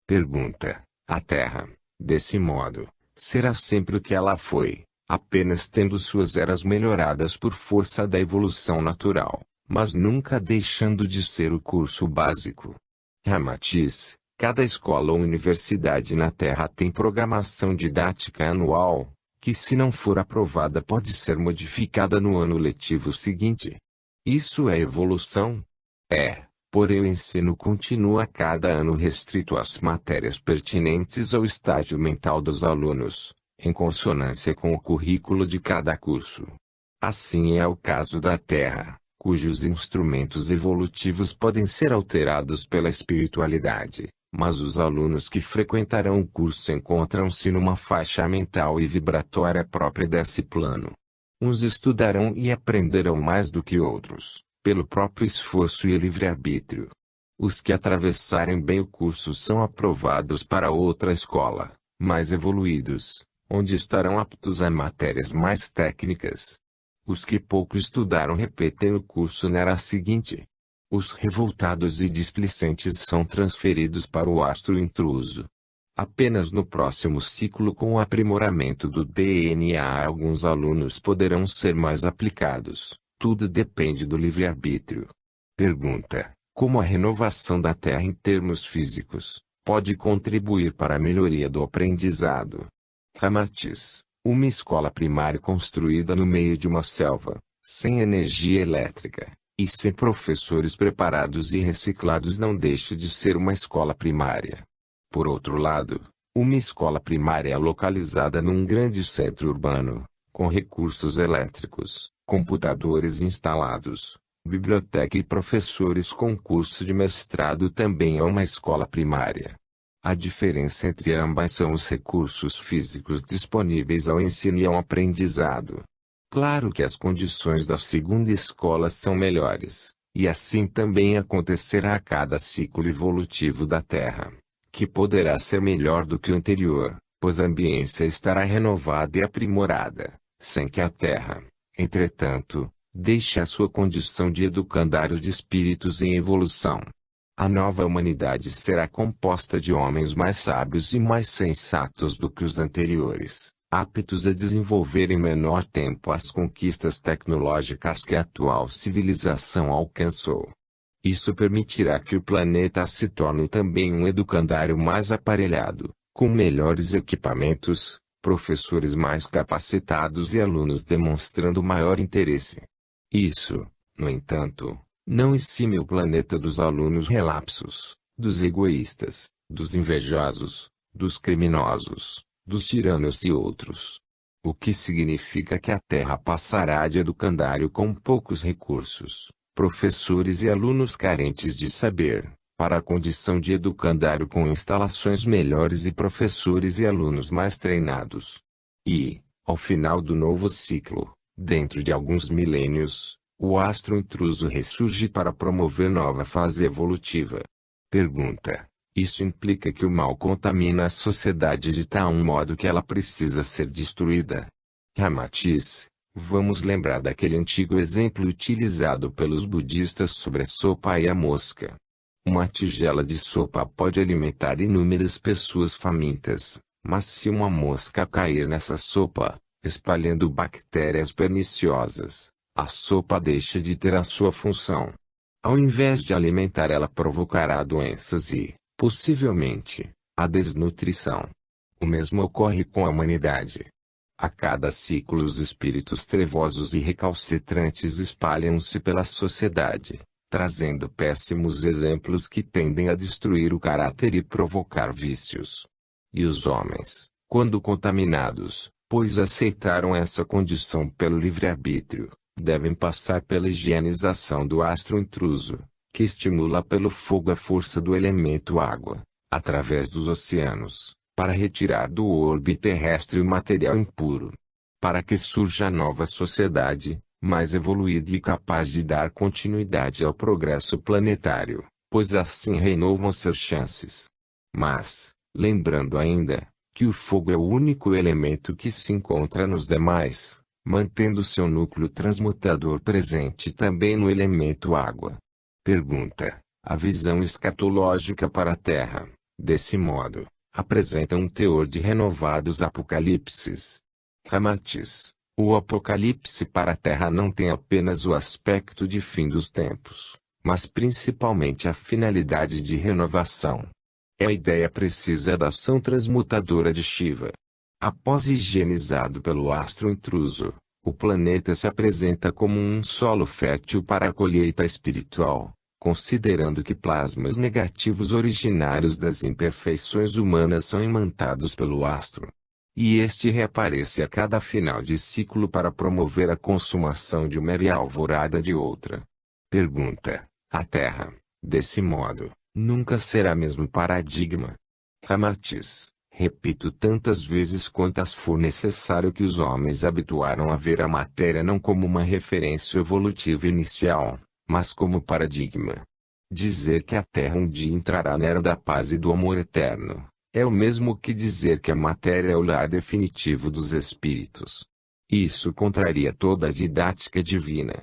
Pergunta: a Terra, desse modo, será sempre o que ela foi, apenas tendo suas eras melhoradas por força da evolução natural, mas nunca deixando de ser o curso básico? Ramatiz: cada escola ou universidade na Terra tem programação didática anual, que se não for aprovada pode ser modificada no ano letivo seguinte. Isso é evolução? É, porém o ensino continua a cada ano restrito às matérias pertinentes ao estágio mental dos alunos, em consonância com o currículo de cada curso. Assim é o caso da Terra, cujos instrumentos evolutivos podem ser alterados pela espiritualidade, mas os alunos que frequentarão o curso encontram-se numa faixa mental e vibratória própria desse plano. Uns estudarão e aprenderão mais do que outros, pelo próprio esforço e livre-arbítrio. Os que atravessarem bem o curso são aprovados para outra escola, mais evoluídos, onde estarão aptos a matérias mais técnicas. Os que pouco estudaram repetem o curso na era seguinte. Os revoltados e displicentes são transferidos para o astro intruso. Apenas no próximo ciclo, com o aprimoramento do DNA, alguns alunos poderão ser mais aplicados. Tudo depende do livre-arbítrio. Pergunta: como a renovação da Terra em termos físicos pode contribuir para a melhoria do aprendizado? Ramatiz: uma escola primária construída no meio de uma selva, sem energia elétrica, e sem professores preparados e reciclados não deixa de ser uma escola primária. Por outro lado, uma escola primária localizada num grande centro urbano, com recursos elétricos, computadores instalados, biblioteca e professores com curso de mestrado também é uma escola primária. A diferença entre ambas são os recursos físicos disponíveis ao ensino e ao aprendizado. Claro que as condições da segunda escola são melhores, e assim também acontecerá a cada ciclo evolutivo da Terra, que poderá ser melhor do que o anterior, pois a ambiência estará renovada e aprimorada, sem que a Terra, entretanto, deixe a sua condição de educandário de espíritos em evolução. A nova humanidade será composta de homens mais sábios e mais sensatos do que os anteriores, aptos a desenvolver em menor tempo as conquistas tecnológicas que a atual civilização alcançou. Isso permitirá que o planeta se torne também um educandário mais aparelhado, com melhores equipamentos, professores mais capacitados e alunos demonstrando maior interesse. Isso, no entanto, não exime o planeta dos alunos relapsos, dos egoístas, dos invejosos, dos criminosos, dos tiranos e outros. O que significa que a Terra passará de educandário com poucos recursos, professores e alunos carentes de saber, para a condição de educandário com instalações melhores e professores e alunos mais treinados. E, ao final do novo ciclo, dentro de alguns milênios, o astro intruso ressurge para promover nova fase evolutiva. Pergunta: isso implica que o mal contamina a sociedade de tal modo que ela precisa ser destruída? Ramatiz: Vamos lembrar daquele antigo exemplo utilizado pelos budistas sobre a sopa e a mosca. Uma tigela de sopa pode alimentar inúmeras pessoas famintas, mas se uma mosca cair nessa sopa, espalhando bactérias perniciosas, a sopa deixa de ter a sua função. Ao invés de alimentar, ela provocará doenças e, possivelmente, a desnutrição. O mesmo ocorre com a humanidade. A cada ciclo os espíritos trevosos e recalcitrantes espalham-se pela sociedade, trazendo péssimos exemplos que tendem a destruir o caráter e provocar vícios. E os homens, quando contaminados, pois aceitaram essa condição pelo livre-arbítrio, devem passar pela higienização do astro intruso, que estimula pelo fogo a força do elemento água, através dos oceanos, para retirar do orbe terrestre o material impuro. Para que surja a nova sociedade, mais evoluída e capaz de dar continuidade ao progresso planetário, pois assim renovam-se as chances. Mas, lembrando ainda, que o fogo é o único elemento que se encontra nos demais, mantendo seu núcleo transmutador presente também no elemento água. Pergunta: a visão escatológica para a Terra, desse modo, apresenta um teor de renovados apocalipses. Ramatiz: o apocalipse para a Terra não tem apenas o aspecto de fim dos tempos, mas principalmente a finalidade de renovação. É a ideia precisa da ação transmutadora de Shiva. Após higienizado pelo astro intruso, o planeta se apresenta como um solo fértil para a colheita espiritual, considerando que plasmas negativos originários das imperfeições humanas são imantados pelo astro. E este reaparece a cada final de ciclo para promover a consumação de uma e a alvorada de outra. Pergunta: a Terra, desse modo, nunca será mesmo paradigma? Ramatiz: repito tantas vezes quantas for necessário que os homens habituaram a ver a matéria não como uma referência evolutiva inicial, mas como paradigma. Dizer que a Terra um dia entrará na era da paz e do amor eterno, é o mesmo que dizer que a matéria é o lar definitivo dos espíritos. Isso contraria toda a didática divina.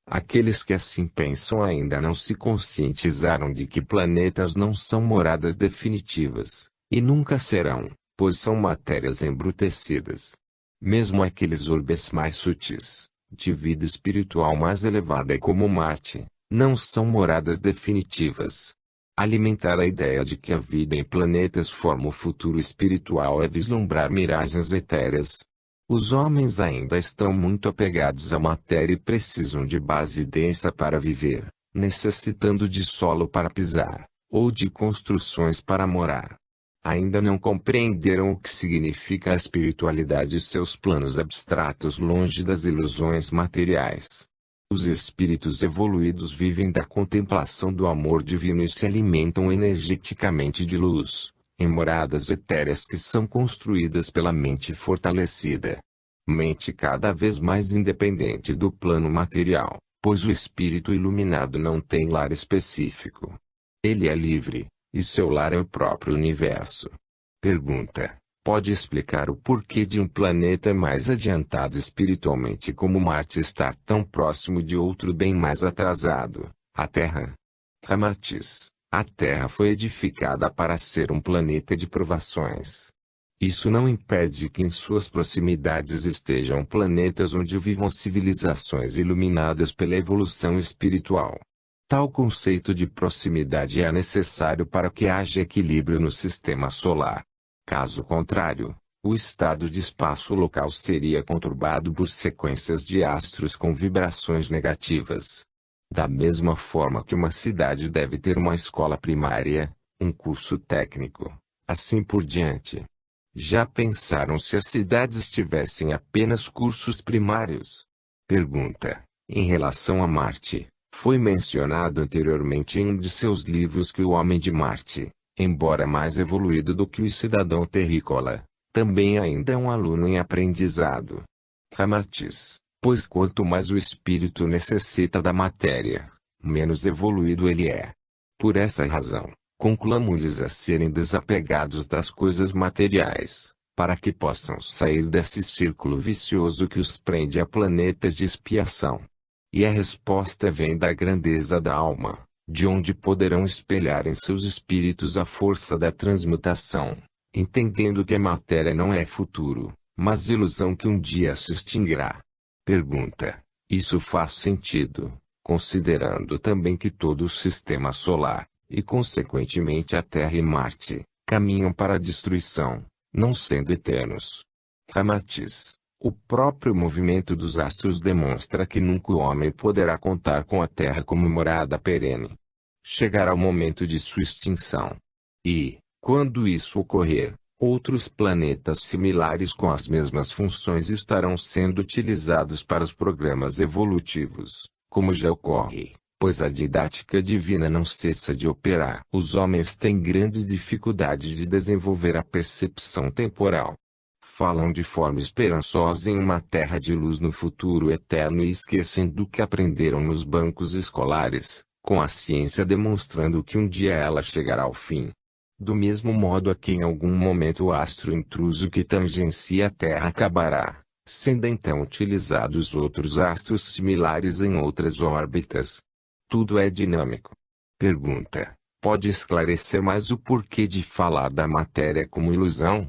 Aqueles que assim pensam ainda não se conscientizaram de que planetas não são moradas definitivas, e nunca serão, pois são matérias embrutecidas. Mesmo aqueles orbes mais sutis, de vida espiritual mais elevada como Marte, não são moradas definitivas. Alimentar a ideia de que a vida em planetas forma o futuro espiritual é vislumbrar miragens etéreas. Os homens ainda estão muito apegados à matéria e precisam de base densa para viver, necessitando de solo para pisar, ou de construções para morar. Ainda não compreenderam o que significa a espiritualidade e seus planos abstratos longe das ilusões materiais. Os espíritos evoluídos vivem da contemplação do amor divino e se alimentam energeticamente de luz, em moradas etéreas que são construídas pela mente fortalecida. Mente cada vez mais independente do plano material, pois o espírito iluminado não tem lar específico. Ele é livre, e seu lar é o próprio universo. Pergunta: pode explicar o porquê de um planeta mais adiantado espiritualmente como Marte estar tão próximo de outro bem mais atrasado, a Terra? Ramatiz: a Terra foi edificada para ser um planeta de provações. Isso não impede que em suas proximidades estejam planetas onde vivam civilizações iluminadas pela evolução espiritual. Tal conceito de proximidade é necessário para que haja equilíbrio no sistema solar. Caso contrário, o estado de espaço local seria conturbado por sequências de astros com vibrações negativas. Da mesma forma que uma cidade deve ter uma escola primária, um curso técnico, assim por diante. Já pensaram se as cidades tivessem apenas cursos primários? Pergunta: em relação a Marte, foi mencionado anteriormente em um de seus livros que o homem de Marte, embora mais evoluído do que o cidadão terrícola, também ainda é um aluno em aprendizado. Ramatiz: pois quanto mais o espírito necessita da matéria, menos evoluído ele é. Por essa razão, conclamo-lhes a serem desapegados das coisas materiais, para que possam sair desse círculo vicioso que os prende a planetas de expiação. E a resposta vem da grandeza da alma, de onde poderão espelhar em seus espíritos a força da transmutação, entendendo que a matéria não é futuro, mas ilusão que um dia se extinguirá. Pergunta: isso faz sentido, considerando também que todo o sistema solar, e consequentemente a Terra e Marte, caminham para a destruição, não sendo eternos? Ramatiz: o próprio movimento dos astros demonstra que nunca o homem poderá contar com a Terra como morada perene. Chegará o momento de sua extinção. E, quando isso ocorrer, outros planetas similares com as mesmas funções estarão sendo utilizados para os programas evolutivos, como já ocorre, pois a didática divina não cessa de operar. Os homens têm grande dificuldade de desenvolver a percepção temporal. Falam de forma esperançosa em uma terra de luz no futuro eterno e esquecem do que aprenderam nos bancos escolares, com a ciência demonstrando que um dia ela chegará ao fim. Do mesmo modo a que em algum momento o astro intruso que tangencia a Terra acabará, sendo então utilizados outros astros similares em outras órbitas. Tudo é dinâmico. Pergunta: pode esclarecer mais o porquê de falar da matéria como ilusão?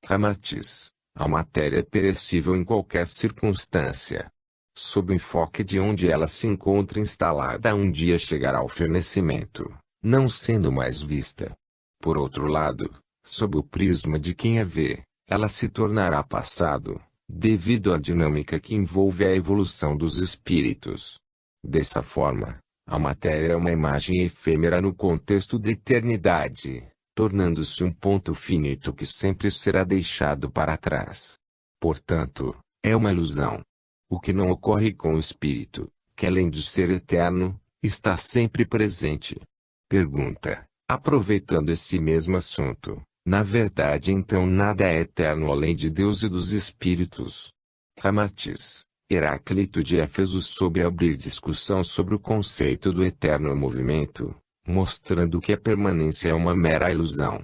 Ramatiz: a matéria é perecível em qualquer circunstância. Sob o enfoque de onde ela se encontra instalada, um dia chegará ao fenecimento, não sendo mais vista. Por outro lado, sob o prisma de quem a vê, ela se tornará passado, devido à dinâmica que envolve a evolução dos espíritos. Dessa forma, a matéria é uma imagem efêmera no contexto da eternidade, tornando-se um ponto finito que sempre será deixado para trás. Portanto, é uma ilusão. O que não ocorre com o espírito, que além de ser eterno, está sempre presente. Pergunta: aproveitando esse mesmo assunto, na verdade então nada é eterno além de Deus e dos espíritos? Ramatiz: Heráclito de Éfeso soube abrir discussão sobre o conceito do eterno movimento, mostrando que a permanência é uma mera ilusão.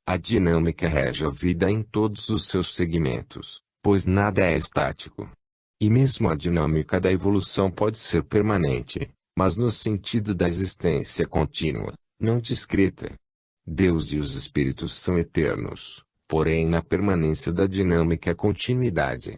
A dinâmica rege a vida em todos os seus segmentos, pois nada é estático. E mesmo a dinâmica da evolução pode ser permanente, mas no sentido da existência contínua, não discreta. Deus e os espíritos são eternos, porém na permanência da dinâmica há continuidade.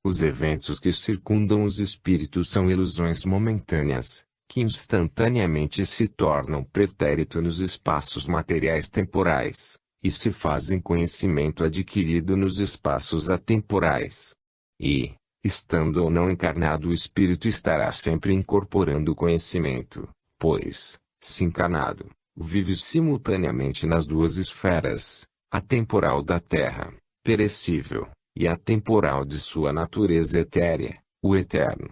Os eventos que circundam os espíritos são ilusões momentâneas, que instantaneamente se tornam pretérito nos espaços materiais temporais, e se fazem conhecimento adquirido nos espaços atemporais. E, estando ou não encarnado, o espírito estará sempre incorporando o conhecimento, pois, se encarnado, vive simultaneamente nas duas esferas, a temporal da Terra, perecível, e a temporal de sua natureza etérea, o eterno.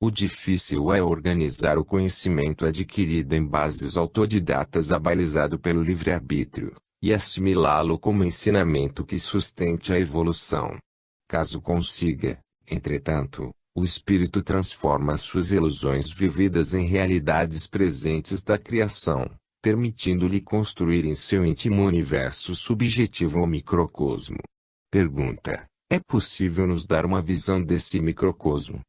O difícil é organizar o conhecimento adquirido em bases autodidatas abalizado pelo livre-arbítrio, e assimilá-lo como ensinamento que sustente a evolução. Caso consiga, entretanto, o espírito transforma suas ilusões vividas em realidades presentes da criação, permitindo-lhe construir em seu íntimo universo subjetivo ou microcosmo. Pergunta: é possível nos dar uma visão desse microcosmo?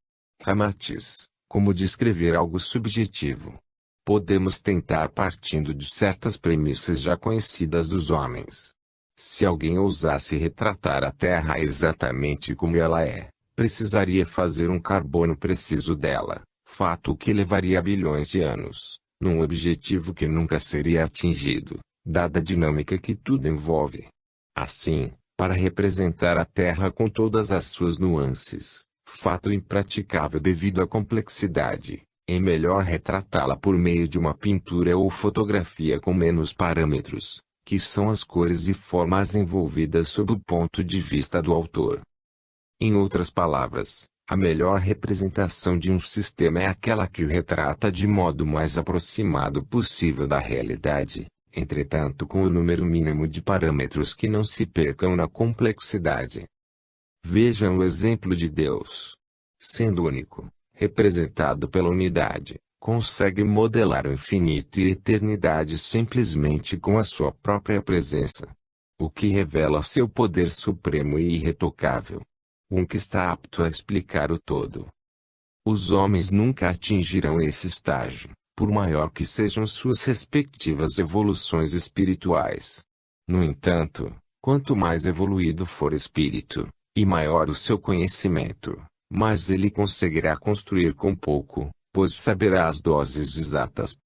Ramatiz: como descrever algo subjetivo? Podemos tentar partindo de certas premissas já conhecidas dos homens. Se alguém ousasse retratar a Terra exatamente como ela é, precisaria fazer um carbono preciso dela, fato que levaria bilhões de anos, num objetivo que nunca seria atingido, dada a dinâmica que tudo envolve. Assim, para representar a Terra com todas as suas nuances, fato impraticável devido à complexidade, é melhor retratá-la por meio de uma pintura ou fotografia com menos parâmetros, que são as cores e formas envolvidas sob o ponto de vista do autor. Em outras palavras, a melhor representação de um sistema é aquela que o retrata de modo mais aproximado possível da realidade, entretanto com o número mínimo de parâmetros que não se percam na complexidade. Vejam o exemplo de Deus. Sendo único, representado pela unidade, consegue modelar o infinito e a eternidade simplesmente com a sua própria presença. o que revela seu poder supremo e irretocável. Um que está apto a explicar o todo. Os homens nunca atingirão esse estágio, por maior que sejam suas respectivas evoluções espirituais. No entanto, quanto mais evoluído for o espírito, e maior o seu conhecimento, mais ele conseguirá construir com pouco, pois saberá as doses exatas